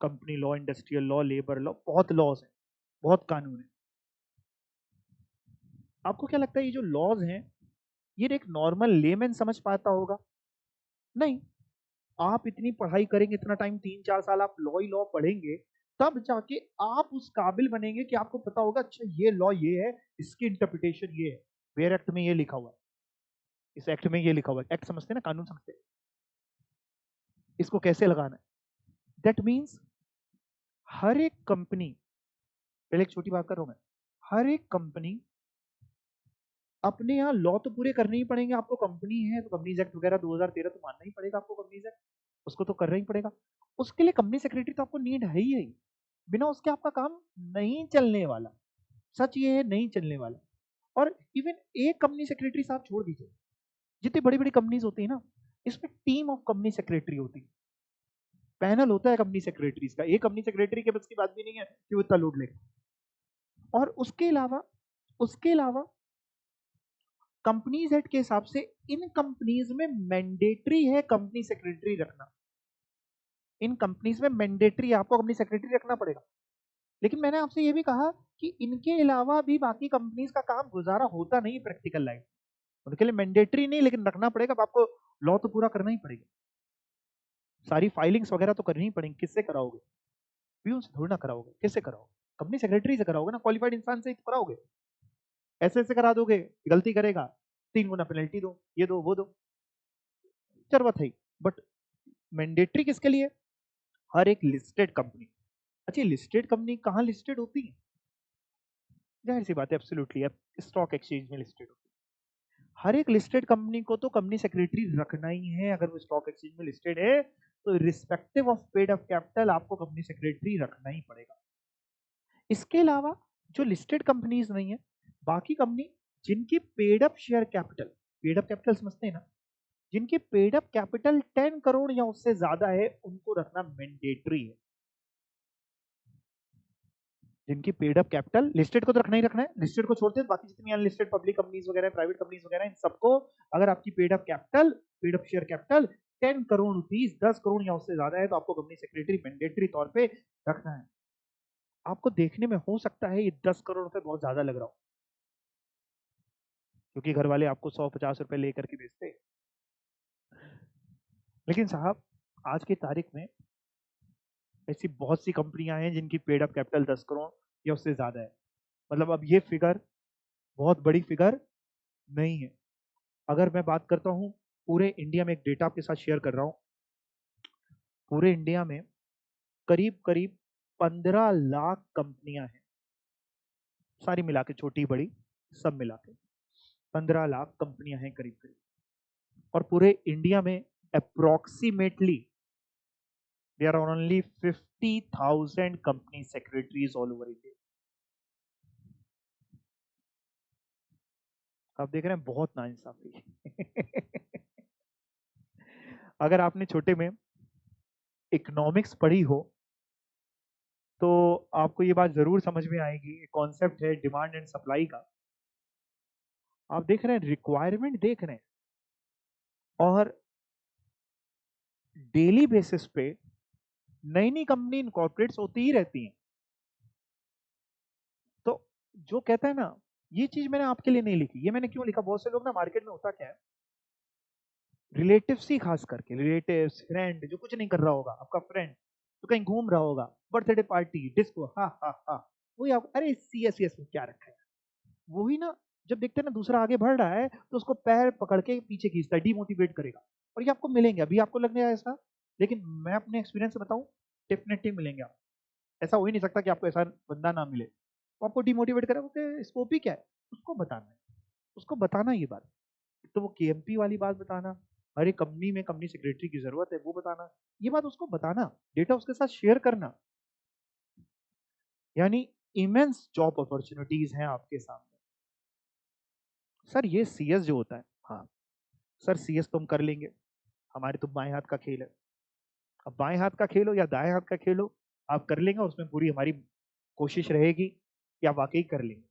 company law, industrial law, labour law, बहुत लॉज है, बहुत कानून है। आपको क्या लगता है ये जो लॉज हैं, ये एक नॉर्मल लेमैन समझ पाता होगा? नहीं। आप इतनी पढ़ाई करेंगे, इतना टाइम 3-4 साल आप लॉ ही लॉ पढ़ेंगे, तब जाके आप उस काबिल बनेंगे कि आपको पता होगा अच्छा ये लॉ ये है, इसकी इंटरप्रिटेशन ये है, वेयर एक्ट में ये लिखा हुआ है, इस एक्ट में ये लिखा हुआ है। एक्ट समझते हैं ना, कानून समझते हैं, इसको कैसे लगाना है। दैट मीन्स हर एक कंपनी, पहले एक छोटी बात कर रहा हूं मैं, हर एक कंपनी अपने यहाँ लॉ तो पूरे करने ही पड़ेंगे आपको। कंपनी है तो कंपनीज एक्ट वगैरह 2013 तो मानना ही पड़ेगा आपको, कंपनीज एक्ट उसको तो करना ही पड़ेगा। उसके लिए कंपनी सेक्रेटरी तो आपको नीड है ही। बिना उसके आपका काम नहीं चलने वाला। सच ये है, नहीं चलने वाला। और इवन एक कंपनी सेक्रेटरी साहब छोड़ दीजिए, जितनी बड़ी बड़ी कंपनीज होती है ना, इसमें टीम ऑफ कंपनी सेक्रेटरी होती है, पैनल होता है कंपनी सेक्रेटरीज का। एक कंपनी सेक्रेटरी के बस की बात भी नहीं है कि वो इतना लोड लेगा। और उसके अलावा कंपनीज एक्ट के हिसाब से इन कंपनीज में मैंडेटरी है कंपनी सेक्रेटरी रखना। इन कंपनीज में मैंडेटरी आपको कंपनी सेक्रेटरी रखना पड़ेगा। लेकिन मैंने आपसे ये भी कहा कि इनके अलावा भी बाकी कंपनीज का काम गुजारा होता नहीं प्रैक्टिकल लाइफ। उनके लिए मैंडेटरी नहीं, लेकिन रखना पड़ेगा। आपको लॉ तो पूरा करना ही पड़ेगा, सारी फाइलिंग्स वगैरह तो करनी ही पड़ेंगी। किससे कराओगे? प्यून से थोड़ी ना कराओगे। किससे कराओगे? कंपनी सेक्रेटरी से कराओगे ना, क्वालिफाइड इंसान से कराओगे। ऐसे ऐसे करा दोगे, गलती करेगा 3 गुना पेनल्टी दो, ये दो वो दो, जरूरत है। बट मैंडेटरी किसके लिए? हर एक लिस्टेड कंपनी। अच्छा, लिस्टेड कंपनी कहाँ लिस्टेड होती है? जाहिर सी बात है, एब्सोल्युटली स्टॉक एक्सचेंज में लिस्टेड होती है। हर एक लिस्टेड कंपनी को तो कंपनी सेक्रेटरी रखना ही है। अगर वो स्टॉक एक्सचेंज में लिस्टेड है तो respective of paid up capital आपको कंपनी सेक्रेटरी रखना ही पड़ेगा। इसके अलावा जो लिस्टेड कंपनीज नहीं है, बाकी कंपनी जिनकी paid up share capital, paid up capital समझते हैं ना, जिनकी पेड अप कैपिटल 10 करोड़ या उससे ज्यादा है, उनको रखना मैंडेटरी है। जिनकी पेड अप कैपिटल, लिस्टेड को तो रखना ही रखना है, लिस्टेड को छोड़ते हैं बाकी जितनी अनलिस्टेड पब्लिक कंपनीज वगैरह, प्राइवेट कंपनीज वगैरह, इन सबको अगर आपकी paid up capital, paid up share capital 10 crore rupees, 10 crore या उससे ज्यादा है, तो आपको कंपनी सेक्रेटरी मैंडेटरी तौर पे रखना है। आपको देखने में हो सकता है ये 10 करोड़ रुपए बहुत ज्यादा लग रहा हो, क्योंकि घर वाले आपको 100-50 रुपए लेकर के भेजते हैं। लेकिन साहब, आज की तारीख में ऐसी बहुत सी कंपनियां हैं जिनकी पेड अप कैपिटल 10 करोड़ या उससे ज्यादा है। मतलब अब ये फिगर बहुत बड़ी फिगर नहीं है। अगर मैं बात करता हूँ पूरे इंडिया में, एक डेटा आपके साथ शेयर कर रहा हूँ, पूरे इंडिया में करीब करीब 15 लाख कंपनियां हैं, सारी मिला के, छोटी बड़ी सब मिला के 15 लाख कंपनियां हैं करीब करीब। और पूरे इंडिया में approximately there are only 50,000 company secretaries all over India. आप देख रहे हैं बहुत नाइंसाफी। अगर आपने छोटे में इकोनॉमिक्स पढ़ी हो तो आपको ये बात जरूर समझ में आएगी। कॉन्सेप्ट है डिमांड एंड सप्लाई का। आप देख रहे हैं, रिक्वायरमेंट देख रहे हैं, और डेली बेसिस पे नई नई कंपनी इनकॉर्पोरेट्स होती ही रहती हैं। तो जो कहता है ना, ये चीज मैंने आपके लिए नहीं लिखी। ये मैंने क्यों लिखा? बहुत से लोग ना, मार्केट में होता क्या है, रिलेटिव्स ही, खास करके रिलेटिव्स, फ्रेंड जो कुछ नहीं कर रहा होगा, आपका फ्रेंड तो कहीं घूम रहा होगा, बर्थडे पार्टी, डिस्को, हा हा हा, वही आप, अरे सीएस सीएस में क्या रखा है, वही ना। जब देखते हैं ना दूसरा आगे बढ़ रहा है तो उसको पैर पकड़ के पीछे खींचता है, डिमोटिवेट करेगा। और ये आपको मिलेंगे, अभी आपको लगने ऐसा, लेकिन मैं अपने एक्सपीरियंस से बताऊं, डेफिनेटली मिलेंगे आप। ऐसा हो ही नहीं सकता कि आपको ऐसा बंदा ना मिले। तो आपको डिमोटिवेट करेगा, उसके स्कोप ही क्या है, उसको बताना है, उसको बताना ये बात। तो वो केएमपी वाली बात बताना, हर एक कंपनी में कंपनी सेक्रेटरी की जरूरत है वो बताना, ये बात उसको बताना, डेटा उसके साथ शेयर करना। यानी इमेंस जॉब अपॉर्चुनिटीज हैं आपके सामने। सर ये सीएस जो होता है, हाँ सर सीएस तो हम कर लेंगे, हमारे तो बाएं हाथ का खेल है। अब बाएं हाथ का खेल हो या दाएं हाथ का खेल हो, आप कर लेंगे, उसमें पूरी हमारी कोशिश रहेगी कि आप वाकई कर लेंगे।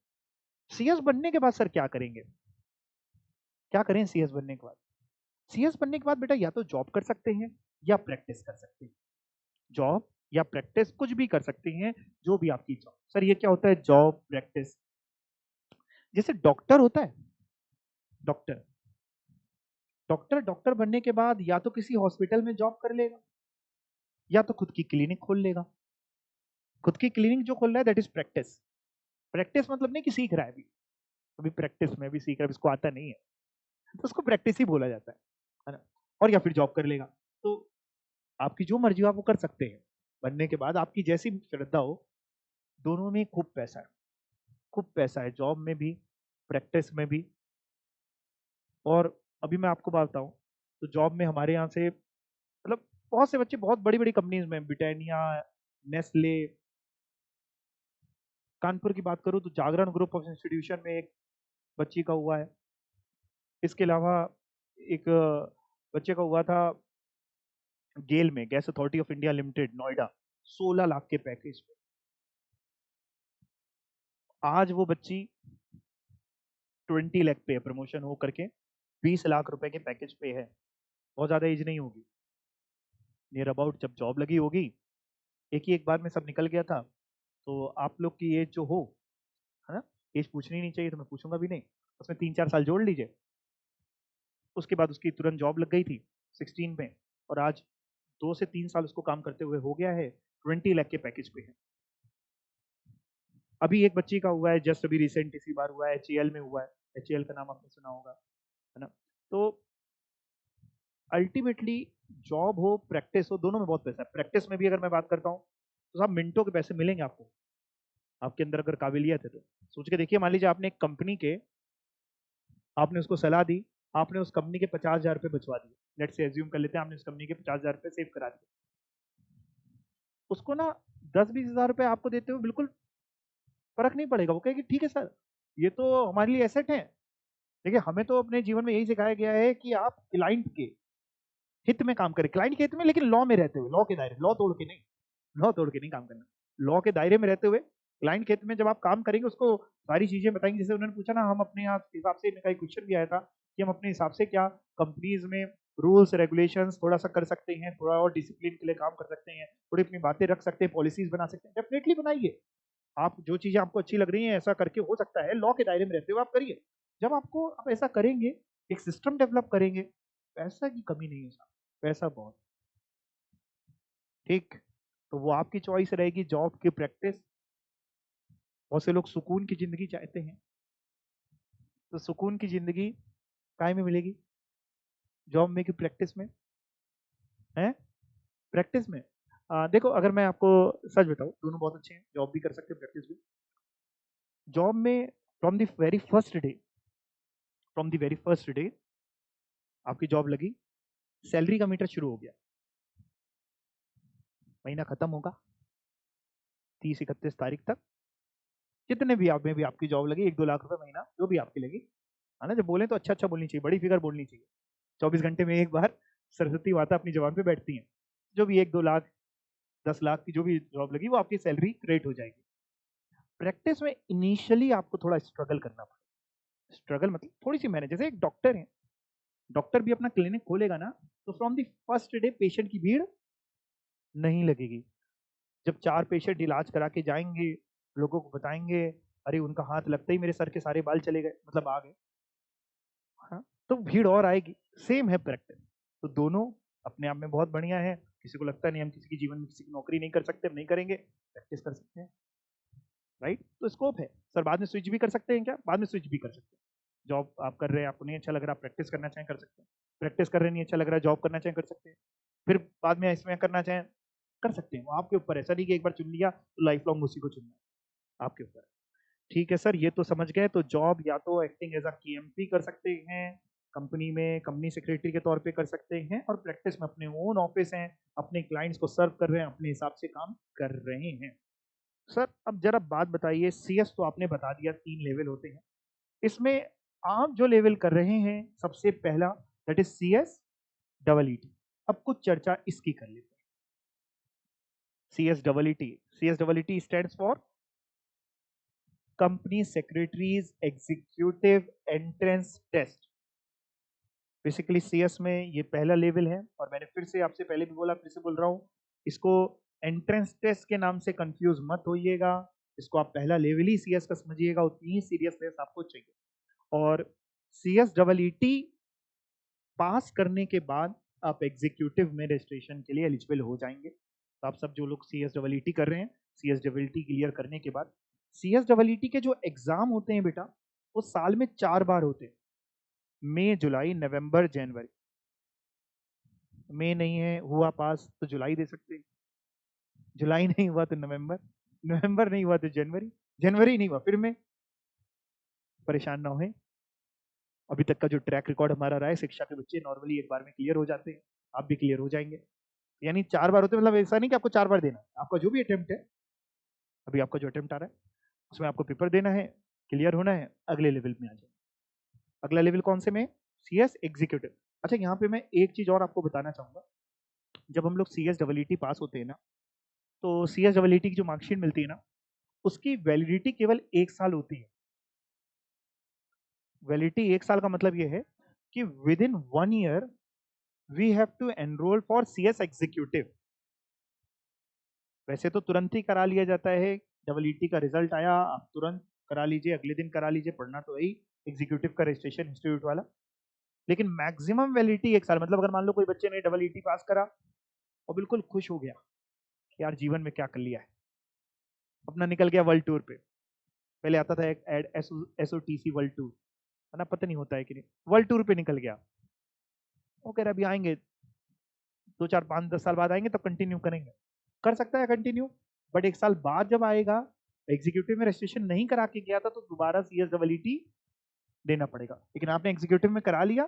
सीएस बनने के बाद सर क्या करेंगे? क्या करें सीएस बनने के बाद? सीएस बनने के बाद बेटा या तो जॉब कर सकते हैं या प्रैक्टिस कर सकते हैं। जॉब या प्रैक्टिस कुछ भी कर सकते हैं, जो भी आपकी जॉब। सर ये क्या होता है जॉब प्रैक्टिस? जैसे डॉक्टर होता है, डॉक्टर डॉक्टर डॉक्टर बनने के बाद या तो किसी हॉस्पिटल में जॉब कर लेगा या तो खुद की क्लिनिक खोल लेगा। खुद की क्लिनिक जो खोल रहा है दैट इज प्रैक्टिस। प्रैक्टिस मतलब नहीं कि सीख रहा है अभी प्रैक्टिस में भी सीख रहा है, इसको आता नहीं है तो उसको प्रैक्टिस ही बोला जाता है ना। और या फिर जॉब कर लेगा। तो आपकी जो मर्जी हो आप वो कर सकते हैं। बनने के बाद आपकी जैसी श्रद्धा हो, दोनों में खूब पैसा है, खूब पैसा है, जॉब में भी प्रैक्टिस में भी। और अभी मैं आपको बताऊं तो जॉब में हमारे यहाँ से मतलब बहुत से बच्चे बहुत बड़ी बड़ी कंपनीज में, ब्रिटानिया, नेस्ले, कानपुर की बात करूं तो जागरण ग्रुप ऑफ इंस्टीट्यूशन में एक बच्ची का हुआ है। इसके अलावा एक बच्चे का हुआ था गेल में, gas authority of India limited, Noida, 16 lakh के पैकेज पे। आज वो बच्ची 20 लाख पे प्रमोशन हो करके 20 लाख रुपए के पैकेज पे है। बहुत ज्यादा एज नहीं होगी, नियर अबाउट जब जॉब लगी होगी, एक ही एक बार में सब निकल गया था। तो आप लोग की एज जो हो, है ना, एज पूछनी नहीं चाहिए तो मैं पूछूंगा भी नहीं, उसमें 3-4 साल जोड़ लीजिए। उसके बाद उसकी तुरंत जॉब लग गई थी 16 में, और आज 2 से 3 साल उसको काम करते हुए हो गया है, 20 लाख के पैकेज पे है। अभी एक बच्ची का हुआ है, जस्ट अभी रिसेंट इसी बार हुआ है, एचएएल में हुआ है। एचएएल का नाम आपने सुना होगा, है ना। तो अल्टीमेटली जॉब हो प्रैक्टिस हो, दोनों में बहुत पैसा है। प्रैक्टिस में भी अगर मैं बात करता हूँ तो साहब मिनटों के पैसे मिलेंगे आपको, आपके अंदर अगर काबिलियत है तो। सोच के देखिए, मान लीजिए आपने एक कंपनी के, आपने उसको सलाह दी, आपने उस कंपनी के 50,000 रुपये बचवा दिए। लेट से एज्यूम कर लेते हैं आपने उस कंपनी के 50,000 रुपये सेव करा दिए। उसको ना 10-20 हज़ार रुपये आपको देते हुए बिल्कुल फर्क नहीं पड़ेगा। वो कहेगी ठीक है सर, ये तो हमारे लिए एसेट है। देखिए हमें तो अपने जीवन में यही सिखाया गया है कि आप क्लाइंट के हित में काम करें, क्लाइंट के हित में, लेकिन लॉ में रहते हुए, लॉ के दायरे, लॉ तोड़ के नहीं, लॉ तोड़ के नहीं काम करना, लॉ के दायरे में रहते हुए क्लाइंट के हित में जब आप काम करेंगे, उसको सारी चीजें बताएंगे। जैसे उन्होंने पूछा ना, हम अपने हिसाब से, इनका एक क्वेश्चन भी आया था कि हम अपने हिसाब से क्या कंपनीज में रूल्स रेगुलेशंस थोड़ा सा कर सकते हैं, थोड़ा और डिसिप्लिन के लिए काम कर सकते हैं, थोड़ी अपनी बातें रख सकते हैं, पॉलिसीज बना सकते हैं। डेफिनेटली बनाइए, आप जो चीजें आपको अच्छी लग रही हैं ऐसा करके हो सकता है, लॉ के दायरे में रहते हुए आप करिए। जब आपको आप ऐसा करेंगे, एक सिस्टम डेवलप करेंगे, पैसा की कमी नहीं है साहब, पैसा बहुत, ठीक। तो वो आपकी चॉइस रहेगी, जॉब की प्रैक्टिस। बहुत से लोग सुकून की जिंदगी चाहते हैं, तो सुकून की जिंदगी काय में मिलेगी? जॉब में कि प्रैक्टिस में? है प्रैक्टिस में। देखो अगर मैं आपको सच बताऊं, दोनों बहुत अच्छे हैं, जॉब भी कर सकते हैं प्रैक्टिस भी। जॉब में from the very first day, from the very first day आपकी जॉब लगी, सैलरी का मीटर शुरू हो गया। महीना खत्म होगा 30-31 तारीख तक, जितने भी आप में भी आपकी जॉब लगी, 1-2 लाख रुपए महीना जो भी आपकी लगी, है ना। जब बोले तो अच्छा अच्छा बोलनी चाहिए, बड़ी फिगर बोलनी चाहिए। 24 घंटे में एक बार सरस्वती माता अपनी जबान पे बैठती हैं। जो भी 1-2 लाख 10 लाख की जो भी जॉब लगी, वो आपकी सैलरी क्रेडिट हो जाएगी। प्रैक्टिस में इनिशियली आपको थोड़ा स्ट्रगल करना पड़ेगा। स्ट्रगल मतलब थोड़ी सी मेहनत। जैसे एक डॉक्टर है, डॉक्टर भी अपना क्लिनिक खोलेगा ना, तो from the first day patient की भीड़ नहीं लगेगी। जब 4 पेशेंट इलाज करा के जाएंगे, लोगों को बताएंगे, अरे उनका हाथ लगते ही मेरे सर के सारे बाल चले गए, मतलब आ गए, हाँ, तो भीड़ और आएगी। सेम है प्रैक्टिस। तो दोनों अपने आप में बहुत बढ़िया है। किसी को लगता नहीं हम किसी के जीवन में किसी की नौकरी नहीं कर सकते, हम नहीं करेंगे, प्रैक्टिस कर सकते हैं, राइट। तो स्कोप है सर, बाद में स्विच भी कर सकते हैं क्या? बाद में स्विच भी कर सकते हैं। जॉब आप कर रहे हैं, आपको नहीं अच्छा लग रहा, प्रैक्टिस करना चाहें कर सकते हैं। प्रैक्टिस कर रहे नहीं अच्छा लग रहा, जॉब करना चाहें कर सकते हैं। फिर बाद में इसमें करना चाहें कर सकते हैं, वो आपके ऊपर है। ऐसा नहीं कि एक बार चुन लिया तो लाइफ लॉन्ग उसी को चुनना है, आपके ऊपर है। ठीक है सर, ये तो समझ गए। तो जॉब या तो एक्टिंग एज अ केएमपी कर सकते हैं, कंपनी में कंपनी सेक्रेटरी के तौर पे कर सकते हैं, और प्रैक्टिस में अपने ओन ऑफिस हैं, अपने क्लाइंट्स को सर्व कर रहे हैं, अपने हिसाब से काम कर रहे हैं। सर अब जरा बात बताइए, सीएस तो आपने बता दिया 3 लेवल होते हैं, इसमें आप जो लेवल कर रहे हैं सबसे पहला that is CS double E T. अब कुछ चर्चा इसकी कर लेते हैं। C S double E T stands for company secretaries executive entrance test. Basically CS में ये पहला लेवल है, और मैंने फिर से आपसे पहले भी बोला, फिर से बोल रहा हूँ, इसको एंट्रेंस टेस्ट के नाम से कंफ्यूज मत होइएगा। इसको आप पहला लेवल ही सीएस का समझिएगा, उतनी ही सीरियसनेस आपको चाहिए। और सीएस डबल ई टी पास करने के बाद आप एग्जीक्यूटिव में रजिस्ट्रेशन के लिए एलिजिबल हो जाएंगे। तो आप सब जो लोग C S double E T कर रहे हैं, C S double E T clear करने के बाद C S double E T के जो एग्जाम होते हैं बेटा, वो साल में 4 बार होते हैं। मई, जुलाई, नवंबर, जनवरी। मई नहीं है हुआ पास तो जुलाई दे सकते हैं, जुलाई नहीं हुआ तो नवंबर, नवंबर नहीं हुआ तो जनवरी, जनवरी नहीं हुआ फिर मई। परेशान ना हो, अभी तक का जो ट्रैक रिकॉर्ड हमारा रहा है, शिक्षा के बच्चे नॉर्मली एक बार में क्लियर हो जाते हैं, आप भी क्लियर हो जाएंगे। यानी 4 बार होते हैं, मतलब ऐसा नहीं कि आपको 4 बार देना है, आपका जो भी अटेम्प्ट है, अभी आपका जो अटेम्प्ट आ रहा है उसमें आपको पेपर देना है, क्लियर होना है, अगले लेवल में आ जाए। अगला लेवल कौन से में? C S executive. अच्छा, यहाँ पे मैं एक चीज और आपको बताना चाहूंगा। जब हम लोग C S double E T pass होते हैं ना, तो C S double E T की जो मार्कशीट मिलती है ना, उसकी वैलिडिटी केवल 1 साल होती है। वैलिडिटी 1 साल का मतलब ये है कि within 1 year we have to enrol for C S executive. वैसे तो तुरंत ही करा लिया जाता है, डबल ई टी का रिजल्ट आया आप तुरंत करा लीजिए, अगले दिन करा लीजिए, पढ़ना तो यही एग्जीक्यूटिव का रजिस्ट्रेशन इंस्टीट्यूट वाला। लेकिन मैक्सिमम वैलिडिटी 1 साल। मतलब अगर मान लो कोई बच्चे ने डबल ई टी पास करा और बिल्कुल खुश हो गया कि यार जीवन में क्या कर लिया है, अपना निकल गया वर्ल्ड टूर पे। पहले आता था एक ad, S O T C world tour, है ना, पता नहीं होता है कि नहीं, वर्ल्ड टूर पे निकल गया। वो कह रहा अभी आएंगे 2 4 5 10 साल बाद आएंगे तो कंटिन्यू करेंगे। कर सकता है कंटिन्यू, बट 1 साल बाद जब आएगा, एग्जीक्यूटिव में रजिस्ट्रेशन नहीं करा के गया था, तो दोबारा C S double E T देना पड़ेगा। लेकिन आपने एग्जीक्यूटिव में करा लिया,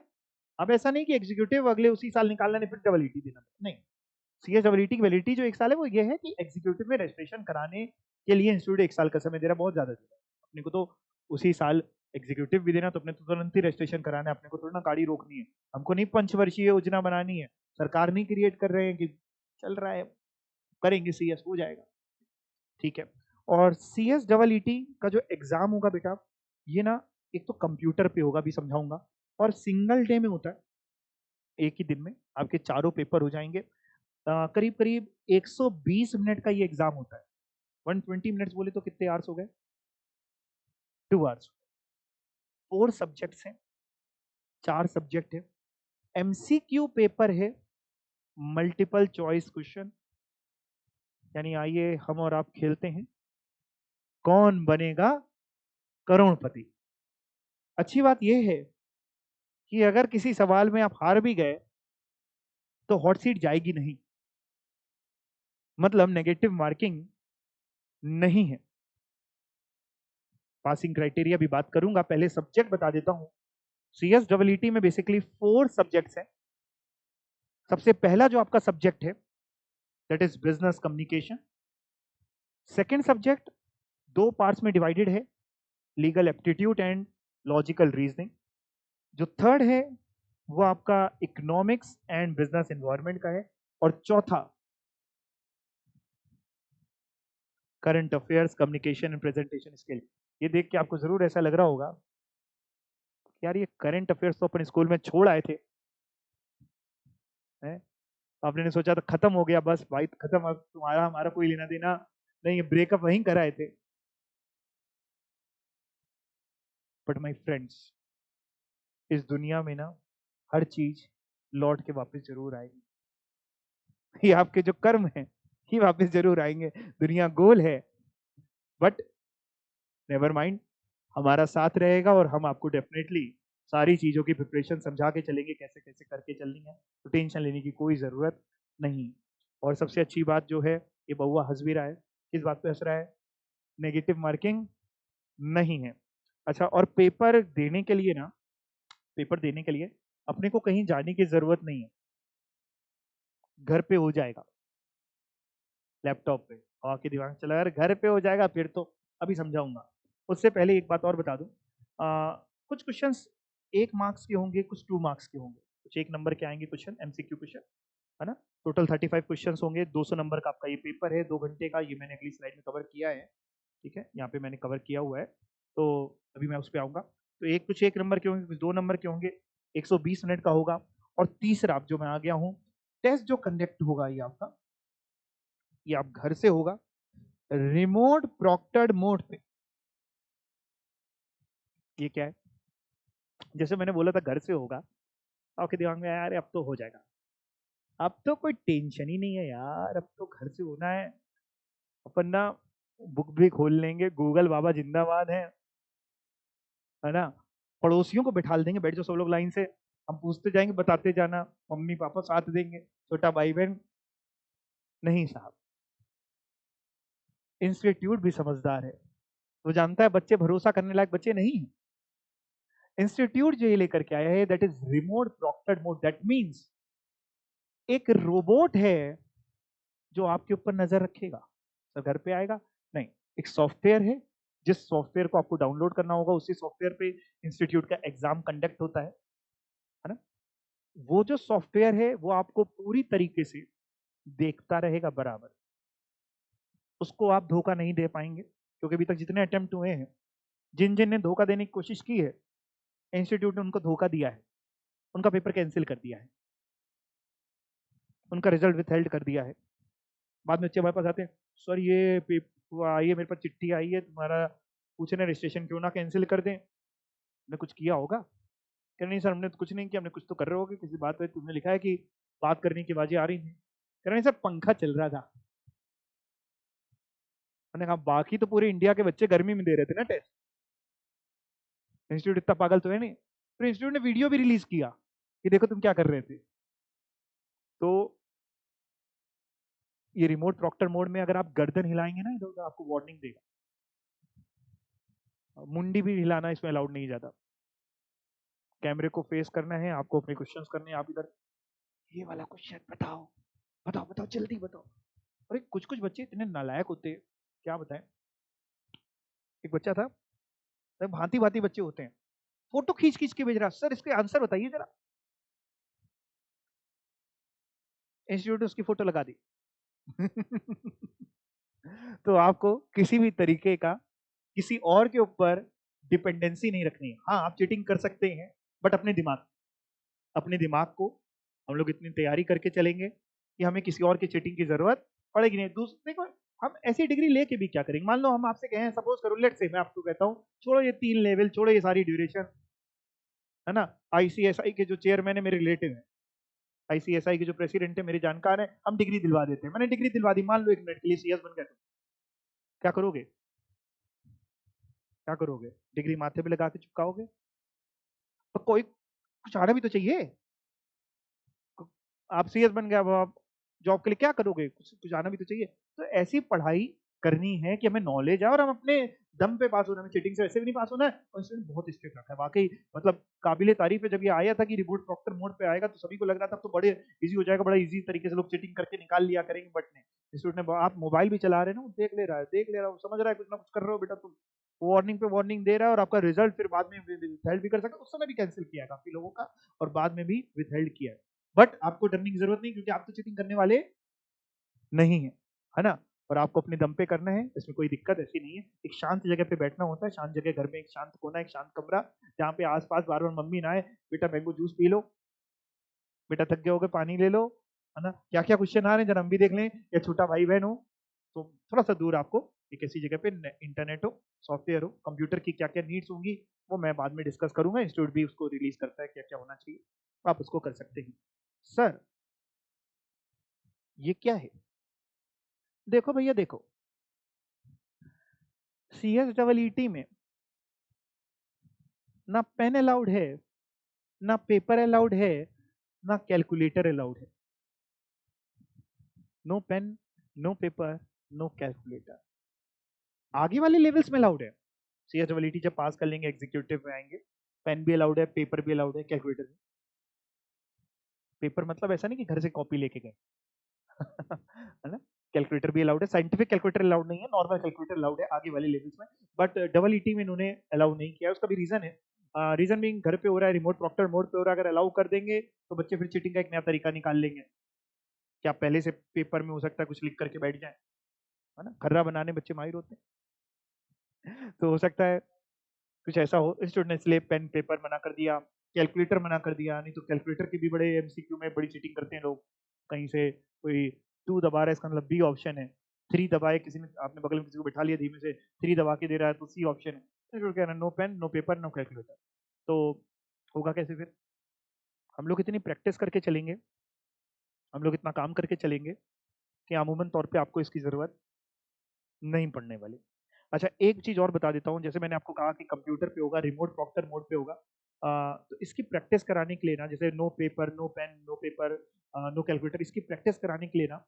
अब ऐसा नहीं कि एग्जीक्यूटिव अगले उसी साल निकालना नहीं फिर डबल ई टी देना, नहीं। C S double E T की वैलिडिटी जो 1 साल है वो ये है कि एग्जीक्यूटिव में रजिस्ट्रेशन कराने के लिए इंस्टीट्यूट 1 साल का समय दे रहा है, बहुत ज्यादा दे रहा है। अपने को तो उसी साल एग्जीक्यूटिव भी देना, तो अपने तो तुरंत ही रजिस्ट्रेशन कराना है, अपने को थोड़ा ना गाड़ी रोकनी है, हमको नहीं पंचवर्षीय योजना बनानी है, सरकार नहीं क्रिएट कर रहे हैं कि चल रहा है करेंगे सी एस हो जाएगा, ठीक है। और C S double E T का जो एग्जाम होगा बेटा, ये ना एक तो कंप्यूटर पे होगा, भी समझाऊंगा, और सिंगल डे में होता है, एक ही दिन में आपके चारों पेपर हो जाएंगे। करीब करीब 120 मिनट का ये एग्जाम होता है। 120 मिनट्स बोले तो कितने आवर्स हो गए? 2 आवर्स। 4 सब्जेक्ट्स हैं, 4 सब्जेक्ट है, एमसीक्यू पेपर है, मल्टीपल चॉइस क्वेश्चन। यानी आइए हम और आप खेलते हैं, कौन बनेगा करोड़पति। अच्छी बात यह है कि अगर किसी सवाल में आप हार भी गए तो हॉट सीट जाएगी नहीं, मतलब नेगेटिव मार्किंग नहीं है। पासिंग क्राइटेरिया भी बात करूंगा, पहले सब्जेक्ट बता देता हूं। C S double E T में बेसिकली 4 सब्जेक्ट्स हैं। सबसे पहला जो आपका सब्जेक्ट है that is business communication. Second subject 2 parts में डिवाइडेड है, legal aptitude and logical reasoning. जो थर्ड है वो आपका इकोनॉमिक्स एंड बिजनेस एनवायरनमेंट का है, और चौथा current affairs, communication and presentation skill. ये देख के आपको जरूर ऐसा लग रहा होगा यार ये करंट अफेयर्स तो अपन स्कूल में छोड़ आए थे, हैं? आपने सोचा था खत्म हो गया, बस भाई खत्म, अब तुम्हारा हमारा कोई लेना देना नहीं, ब्रेकअप वहीं कराए थे। बट माय फ्रेंड्स, इस दुनिया में ना हर चीज लौट के वापस जरूर आएगी। ये आपके जो कर्म है ये वापस जरूर आएंगे। दुनिया गोल है, बट नेवर माइंड, हमारा साथ रहेगा और हम आपको डेफिनेटली सारी चीजों की प्रिपरेशन समझा के चलेंगे, कैसे कैसे करके चलनी है, तो टेंशन लेने की कोई जरूरत नहीं। और सबसे अच्छी बात जो है, ये बउआ हंस भी रहा है, किस बात पे हंस रहा है? नेगेटिव मार्किंग नहीं है। अच्छा, और पेपर देने के लिए ना, पेपर देने के लिए अपने को कहीं जाने की जरूरत नहीं है, घर पे हो जाएगा, लैपटॉप पे। और के दिमाग में चला यार घर पे हो जाएगा, फिर तो अभी समझाऊंगा। उससे पहले एक बात और बता दूं, कुछ क्वेश्चंस 1 मार्क्स के होंगे, कुछ 2 मार्क्स के होंगे। कुछ 1 नंबर के आएंगे क्वेश्चन, एमसीक्यू क्वेश्चन, है ना। टोटल 35 क्वेश्चन होंगे, 200 नंबर का आपका ये पेपर है, 2 घंटे का। ये मैंने अगली स्लाइड में कवर किया है, ठीक है, यहाँ पे मैंने कवर किया हुआ है, तो अभी मैं उस पर आऊंगा। तो एक कुछ 1 नंबर के होंगे, कुछ 2 नंबर के होंगे, 120 मिनट का होगा। और तीसरा जो मैं आ गया हूँ, टेस्ट जो कंडक्ट होगा ये आपका, ये आप घर से होगा, रिमोट प्रॉक्टर्ड मोड पे। ये क्या है? जैसे मैंने बोला था घर से होगा, आपके दिमाग में आया यार अब तो हो जाएगा, अब तो कोई टेंशन ही नहीं है यार, अब तो घर से होना है, अपन ना बुक भी खोल लेंगे, गूगल बाबा जिंदाबाद है ना। पड़ोसियों को बिठा देंगे, बैठ जाओ सब लोग लाइन से, हम पूछते जाएंगे, बताते जाना, मम्मी पापा साथ देंगे, छोटा भाई बहन। नहीं साहब, इंस्टीट्यूट भी समझदार है, वो जानता है बच्चे भरोसा करने लायक बच्चे नहीं है। इंस्टीट्यूट जो ये लेकर के आया है, that is remote proctored mode. That means एक रोबोट है जो आपके ऊपर नजर रखेगा। तो घर पे आएगा नहीं, एक सॉफ्टवेयर है, जिस सॉफ्टवेयर को आपको डाउनलोड करना होगा, उसी सॉफ्टवेयर पे इंस्टीट्यूट का एग्जाम कंडक्ट होता है ना। वो जो सॉफ्टवेयर है वो आपको पूरी तरीके से देखता रहेगा बराबर, उसको आप धोखा नहीं दे पाएंगे, क्योंकि अभी तक जितने अटेम्प्ट हुए हैं, जिन जिन ने धोखा देने की कोशिश की है, इंस्टीट्यूट ने उनको धोखा दिया है, उनका पेपर कैंसिल कर दिया है, उनका रिजल्ट विथहेल्ड कर दिया है। बाद में बच्चे हमारे पास आते हैं, सर ये पेपर आई है, मेरे पास चिट्ठी आई है, तुम्हारा पूछे ना रजिस्ट्रेशन क्यों ना कैंसिल कर दें, हमने कुछ किया होगा? कह नहीं सर हमने तो कुछ नहीं किया, हमने कुछ तो कर रहे होगे, किसी बात पे तुमने लिखा है कि बात करने की बाजी आ रही थी। कह नहीं सर पंखा चल रहा था। मैंने कहा बाकी तो पूरे इंडिया के बच्चे गर्मी में दे रहे थे ना टेस्ट, इंस्टीट्यूट इतना पागल तो है नहीं। फिर इंस्टीट्यूट ने वीडियो भी रिलीज किया कि देखो तुम क्या कर रहे थे। तो ये रिमोट प्रॉक्टर मोड में अगर आप गर्दन हिलाएंगे ना इधर उधर, आपको वार्निंग देगा। मुंडी भी हिलाना इसमें अलाउड नहीं ज्यादा, कैमरे को फेस करना है, आपको अपने क्वेश्चंस करने हैं। आप इधर ये वाला क्वेश्चन बताओ, बताओ बताओ जल्दी बताओ। अरे कुछ कुछ बच्चे इतने नालायक होते हैं, क्या बताएं। एक बच्चा था, भांति भांति बच्चे होते हैं, फोटो खींच खींच के भेज रहा, सर इसके आंसर बताइए जरा। इंस्टीट्यूट ने उसकी फोटो लगा दी। तो आपको किसी भी तरीके का किसी और के ऊपर डिपेंडेंसी नहीं रखनी है। हाँ आप चीटिंग कर सकते हैं, बट अपने दिमाग को हम लोग इतनी तैयारी करके चलेंगे कि हमें किसी और की चीटिंग की जरूरत पड़ेगी नहीं। दूसरे को हम ऐसी डिग्री लेके भी क्या करेंगे? मान लो हम आपसे कहें, सपोज करो, लेट से मैं आपको कहता हूँ छोड़ो ये 3 लेवल, छोड़ो ये सारी ड्यूरेशन, है ना। आईसीएसआई के जो चेयरमैन है मेरे रिलेटिव है, आईसीएसआई के जो प्रेसिडेंट है मेरे जानकार है, हम डिग्री दिलवा देते हैं। मैंने डिग्री दिलवा दी, मान लो 1 मिनट के लिए सीएस बन गए, तो क्या करोगे? क्या करोगे? डिग्री माथे पे लगा के चिपकाओगे? तो कोई कुछ आना भी तो चाहिए। आप सीएस बन गए, अब आप जॉब के लिए क्या करोगे? कुछ कुछ आना भी तो चाहिए। तो ऐसी पढ़ाई करनी है कि हमें नॉलेज है और हम अपने दम पे पास होना है, चीटिंग से वैसे भी नहीं पास होना है। और स्टूडेंट बहुत स्ट्रिक्ट रखा है वाकई, मतलब काबिले तारीफ है। जब ये आया था कि रिमोट प्रॉक्टर मोड पे आएगा तो सभी को लग रहा था अब तो बड़े इजी हो जाएगा, बड़ा इजी तरीके से लोग चीटिंग करके निकाल लिया करेंगे, बट नहीं। इंस्टीट्यूट ने, आप मोबाइल भी चला रहे हैं ना, वो देख ले रहा है, देख ले रहा है, वो समझ रहा है कुछ ना कुछ कर रहे हो बेटा तुम, वार्निंग पे वार्निंग दे रहा है, और आपका रिजल्ट फिर बाद में विथहेल्ड भी कर सकता है। उस समय भी कैंसिल किया है काफी लोगों का, और बाद में भी विथहेल्ड किया है। बट आपको डरने की जरूरत नहीं, क्योंकि आप तो चीटिंग करने वाले नहीं है, है ना। और आपको अपने दम पे करना है, इसमें कोई दिक्कत ऐसी नहीं है। एक शांत जगह पे बैठना होता है, शांत जगह, घर में एक शांत कोना, एक शांत कमरा, जहाँ पे आसपास बार बार मम्मी ना आए, बेटा मैंगो जूस पी लो, बेटा थक गए होगे पानी ले लो, है ना। क्या क्या क्वेश्चन आ रहे हैं जरा हम भी देख लें, या छोटा भाई बहन हो तो थोड़ा सा दूर आपको एक ऐसी जगह पे इंटरनेट हो, सॉफ्टवेयर हो, कंप्यूटर की क्या क्या नीड्स होंगी वो मैं बाद में डिस्कस करूंगा। इंस्टीट्यूट भी उसको रिलीज करता है क्या क्या होना चाहिए, आप उसको कर सकते हैं। सर ये क्या है? देखो भैया देखो, CSEET में ना पेन अलाउड है, ना पेपर अलाउड है, ना कैलकुलेटर अलाउड है। No pen, no paper, no calculator. आगे वाले लेवल्स में अलाउड है। CSEET जब पास कर लेंगे, एग्जीक्यूटिव में आएंगे, पेन भी अलाउड है, पेपर भी अलाउड है, कैलकुलेटर भी। पेपर मतलब ऐसा नहीं कि घर से कॉपी लेके गए। है ना। कैलकुलेटर भी अलाउड है, साइंटिफिक कैलकुलेटर अलाउड नहीं है, नॉर्मल कैलकुलेटर अलाउड है आगे वाले लेवल्स में, बट डबल ईटी में इन्होंने अलाउ नहीं किया है। उसका भी रीजन है, रीजन भी घर पे हो रहा है, रिमोट प्रॉक्टर मोड पे हो रहा है, अगर अलाउ कर देंगे तो बच्चे फिर चीटिंग का एक नया तरीका निकाल लेंगे कि आप पहले से पेपर में हो सकता है कुछ लिख करके बैठ जाए, है ना, खर्रा बनाने बच्चे माहिर होते हैं। तो हो सकता है कुछ ऐसा हो, इंस्टीट्यूट ने इसलिए पेन पेपर मना कर दिया, कैलकुलेटर मना कर दिया, नहीं तो कैलकुलेटर के भी बड़े एमसीक्यू में बड़ी चीटिंग करते हैं लोग, कहीं से कोई 2 दबा रहा है इसका मतलब बी ऑप्शन है, 3 दबाए किसी ने, आपने बगल में किसी को बैठा लिया धीमे से 3 दबा के दे रहा है तो सी ऑप्शन है, तो क्या no pen no paper no calculator, तो होगा कैसे फिर? हम लोग इतनी प्रैक्टिस करके चलेंगे, हम लोग इतना काम करके चलेंगे कि अमूमन तौर पे आपको इसकी जरूरत नहीं पड़ने वाली। अच्छा, एक चीज और बता देता हूँ, जैसे मैंने आपको कहा कि कंप्यूटर पे होगा, रिमोट प्रॉक्टर मोड पे होगा, तो इसकी प्रैक्टिस कराने के लिए ना, जैसे no paper no pen no paper no calculator, इसकी प्रैक्टिस कराने के लिए ना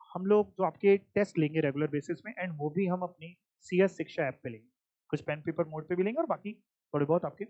हम लोग जो आपके टेस्ट लेंगे रेगुलर बेसिस में, एंड वो भी हम अपनी सीएस शिक्षा ऐप पे लेंगे, कुछ पेन पेपर मोड पे भी लेंगे और बाकी थोड़े बहुत आपके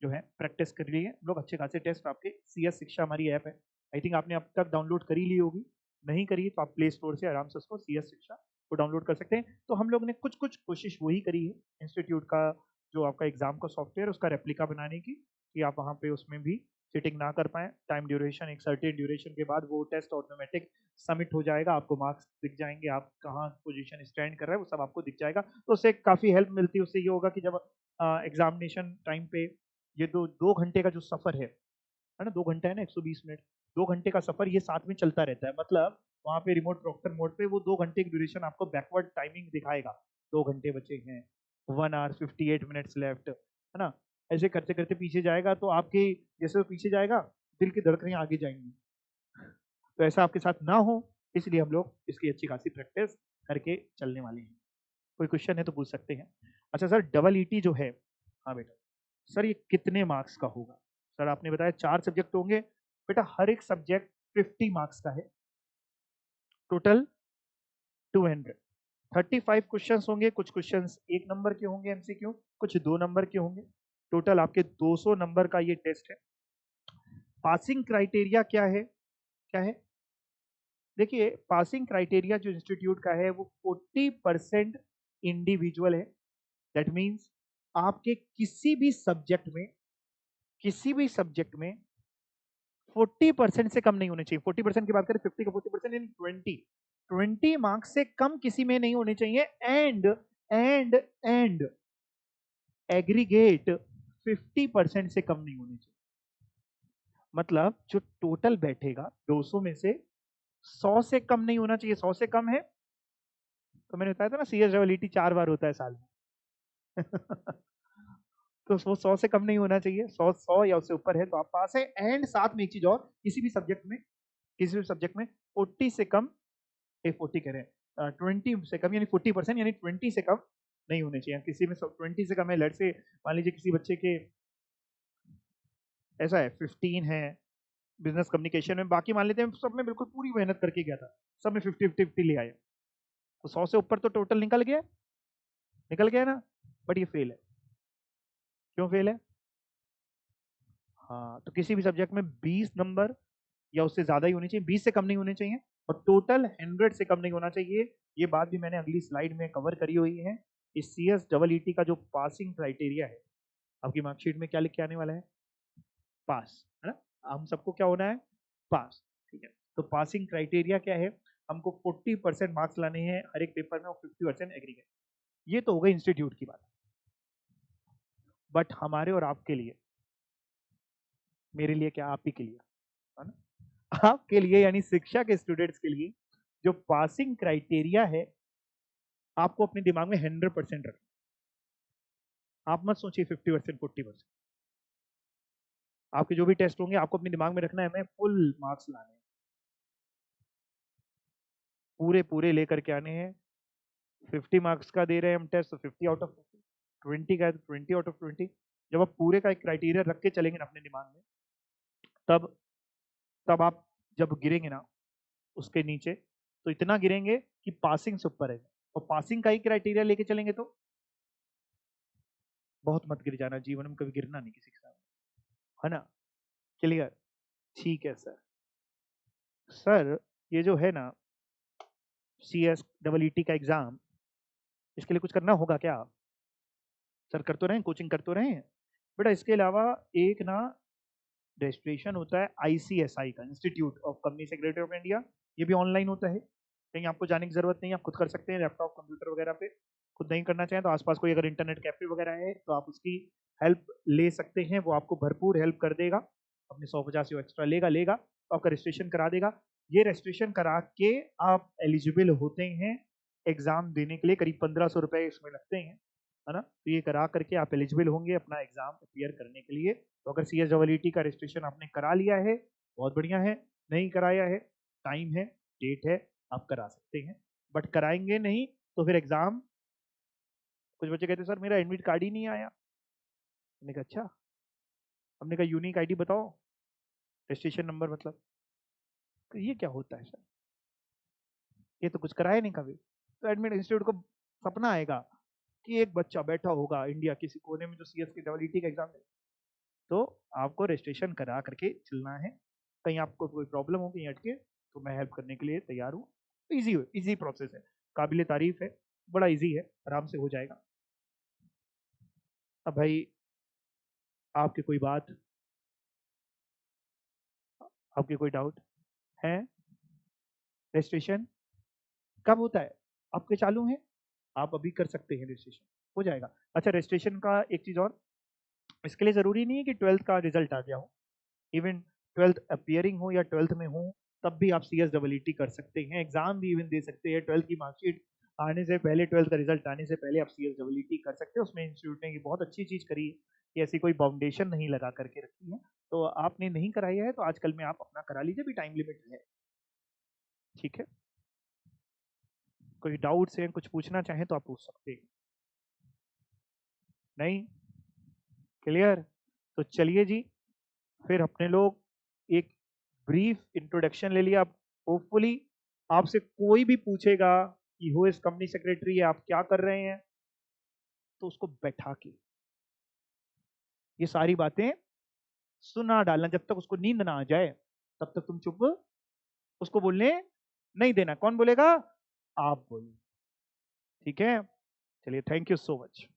जो है प्रैक्टिस कर लिए हम लोग, अच्छे खासे टेस्ट आपके सीएस शिक्षा हमारी ऐप है, आई थिंक आपने अब तक डाउनलोड कर ही ली होगी, नहीं करी तो आप प्ले स्टोर से आराम से उसको सीएस शिक्षा को डाउनलोड कर सकते हैं। तो हम लोग ने कुछ कुछ कोशिश वही करी है इंस्टीट्यूट का, जो आपका एग्जाम का सॉफ्टवेयर उसका रेप्लिका बनाने की, कि आप वहाँ पे उसमें भी चीटिंग ना कर पाए, टाइम ड्यूरेशन एक सर्टेन ड्यूरेशन के बाद वो टेस्ट ऑटोमेटिक सबमिट हो जाएगा, आपको मार्क्स दिख जाएंगे, आप कहाँ पोजीशन स्टैंड कर रहे हैं वो सब आपको दिख जाएगा, तो उससे काफ़ी हेल्प मिलती है। उससे ये होगा कि जब एग्जामिनेशन टाइम पे ये 2 घंटे का जो सफ़र है ना, 2 घंटा है ना, 120 मिनट, 2 घंटे का सफ़र ये साथ में चलता रहता है, मतलब वहाँ पे रिमोट प्रॉक्टर मोड पे वो 2 घंटे की ड्यूरेशन आपको बैकवर्ड टाइमिंग दिखाएगा, 2 घंटे बचे हैं, 1 hour 58 minutes लेफ्ट, है ना, ऐसे करते करते पीछे जाएगा, तो आपकी जैसे वो पीछे जाएगा दिल की धड़कनें आगे जाएंगी, तो ऐसा आपके साथ ना हो, इसलिए हम लोग इसकी अच्छी खासी प्रैक्टिस करके चलने वाले हैं। कोई क्वेश्चन है तो पूछ सकते हैं। अच्छा सर, डबल ईटी जो है, हाँ बेटा, सर ये कितने मार्क्स का होगा? सर आपने बताया 4 सब्जेक्ट होंगे, बेटा हर एक सब्जेक्ट 50 मार्क्स का है, टोटल 200, 35 क्वेश्चंस होंगे, कुछ क्वेश्चंस 1 नंबर के होंगे एमसीक्यू, कुछ 2 नंबर के होंगे, टोटल आपके 200 नंबर का ये टेस्ट है। पासिंग क्राइटेरिया क्या है? क्या है? देखिए, पासिंग क्राइटेरिया जो इंस्टीट्यूट का है वो 40% इंडिविजुअल है, दैट मीन्स आपके किसी भी सब्जेक्ट में 40% से कम नहीं होने चाहिए, 40% की बात करें, 50 का 40% यानी 20 मार्क्स से कम किसी में नहीं होने चाहिए, एंड एग्रीगेट 50% से कम नहीं होने चाहिए, मतलब जो टोटल बैठेगा 200 में से 100 से कम नहीं होना चाहिए, 100 से कम है तो मैंने बताया था ना, सीएस डबल 4 बार होता है साल में। तो वो 100 से कम नहीं होना चाहिए, 100 या उससे ऊपर है तो आप पास है, एंड साथ में एक चीज और, किसी भी सब्जेक्ट में 40 से कम, 40 कह रहे हैं, 20 से कम यानी 40% यानी 20 से कम नहीं होने चाहिए, किसी में 20 से कम है, लेट से मान लीजिए किसी बच्चे के ऐसा है 15 है बिजनेस कम्युनिकेशन में, बाकी मान लेते हैं सब में बिल्कुल पूरी मेहनत करके गया था, सब में 50-50 ले आए, तो 100 से ऊपर तो टोटल निकल गया ना, बट ये फेल है। क्यों फेल है? हाँ, तो किसी भी सब्जेक्ट में 20 नंबर या उससे ज्यादा ही होनी चाहिए, 20 से कम नहीं होने चाहिए, और टोटल 100 से कम नहीं होना चाहिए। ये बात भी मैंने अगली स्लाइड में कवर करी हुई है। इस सीएस डबल ईटी का जो पासिंग क्राइटेरिया है, आपकी मार्कशीट में क्या लिख के आने वाला है? पास, है ना, हम सबको क्या होना है? पास, ठीक है। तो पासिंग क्राइटेरिया क्या है? हमको 40% मार्क्स लाने हैं हर एक पेपर में और 50% एग्रीगेट। ये तो हो गई इंस्टीट्यूट की बात, बट हमारे और आपके लिए, मेरे लिए क्या, आप ही के लिए, है ना, आपके लिए यानी शिक्षा के स्टूडेंट्स के लिए जो पासिंग क्राइटेरिया है, आपको अपने दिमाग में 100% रखना। आप मत सोचिए 50% 40%, आपके जो भी टेस्ट होंगे आपको अपने दिमाग में रखना है, हमें फुल मार्क्स लाने हैं, पूरे पूरे लेकर के आने हैं। 50 मार्क्स का दे रहे हैं हम टेस्ट, तो 50 आउट ऑफ 50, 20 का है तो 20 आउट ऑफ 20। जब आप पूरे का एक क्राइटेरिया रख के चलेंगे ना अपने दिमाग में, तब तब आप जब गिरेंगे ना उसके नीचे, तो इतना गिरेंगे कि पासिंग से ऊपर है, और पासिंग का ही क्राइटेरिया लेके चलेंगे तो बहुत मत गिर जाना, जीवन में कभी गिरना नहीं किसी के साथ, है ना, क्लियर? ठीक है सर। सर ये जो है ना, CSEET का एग्जाम, इसके लिए कुछ करना होगा क्या? सर कर तो रहे हैं, कोचिंग कर तो रहे हैं बेटा। इसके अलावा एक ना रजिस्ट्रेशन होता है ICSI का, institute of company secretary of India. ये भी ऑनलाइन होता है, कहीं आपको जाने की जरूरत नहीं है, आप खुद कर सकते हैं लैपटॉप कंप्यूटर वगैरह पे। खुद नहीं करना चाहें तो आसपास कोई अगर इंटरनेट कैफे वगैरह है तो आप उसकी हेल्प ले सकते हैं, वो आपको भरपूर हेल्प कर देगा। अपने 150 एक्स्ट्रा लेगा तो आपका रजिस्ट्रेशन करा देगा। ये रजिस्ट्रेशन करा के आप एलिजिबल होते हैं एग्जाम देने के लिए। करीब 1500 रुपए इसमें लगते हैं, है ना। तो ये करा करके आप एलिजिबल होंगे अपना एग्जाम अपियर करने के लिए। तो अगर CSEET का रजिस्ट्रेशन आपने करा लिया है, बहुत बढ़िया है। नहीं कराया है, टाइम है, डेट है, आप करा सकते हैं। बट कराएंगे नहीं तो फिर एग्जाम, कुछ बच्चे कहते सर मेरा एडमिट कार्ड ही नहीं आया। हमने कहा अच्छा, हमने कहा यूनिक ID बताओ, रजिस्ट्रेशन नंबर मतलब। तो ये क्या होता है सर, ये तो कुछ कराया नहीं कभी। तो एडमिट इंस्टीट्यूट को सपना आएगा कि एक बच्चा बैठा होगा इंडिया किसी कोने में जो CSEET का एग्जाम दे। तो आपको रजिस्ट्रेशन करा करके चलना है। कहीं आपको कोई प्रॉब्लम हो, कहीं अटके, तो मैं हेल्प करने के लिए तैयार हूँ। इजी प्रोसेस है, काबिल तारीफ है, बड़ा इजी है, आराम से हो जाएगा। अब भाई आपकी कोई बात, आपके कोई डाउट है? रजिस्ट्रेशन कब होता है? आपके चालू है, आप अभी कर सकते हैं, रजिस्ट्रेशन हो जाएगा। अच्छा, रजिस्ट्रेशन का एक चीज और, इसके लिए जरूरी नहीं है कि 12th का रिजल्ट आ गया हो। इवन 12th अपियरिंग हो या 12th में हो, तब भी आप CSEET कर सकते हैं, एग्जाम भी इवन दे सकते हैं। 12th की मार्कशीट आने से पहले, 12th का रिजल्ट आने से पहले आप CSEET कर सकते हैं। उसमें इंस्टीट्यूट ने बहुत अच्छी चीज करी है कि ऐसी कोई बाउंडेशन नहीं लगा करके रखी है। तो आपने नहीं कराया है तो आजकल में आप अपना करा लीजिए, भी टाइम लिमिट है, ठीक है। कोई डाउट्स हैं, कुछ पूछना चाहें तो आप पूछ सकते हैं। नहीं क्लियर? तो चलिए जी, फिर अपने लोग एक ब्रीफ इंट्रोडक्शन ले लिया। होपफुली आपसे कोई भी पूछेगा कि हो इस कंपनी सेक्रेटरी है, आप क्या कर रहे हैं, तो उसको बैठा के ये सारी बातें सुना डालना। जब तक उसको नींद ना आ जाए तब तक तुम चुप, उसको बोलने नहीं देना। कौन बोलेगा? आप बोलो, ठीक है। चलिए, थैंक यू सो मच।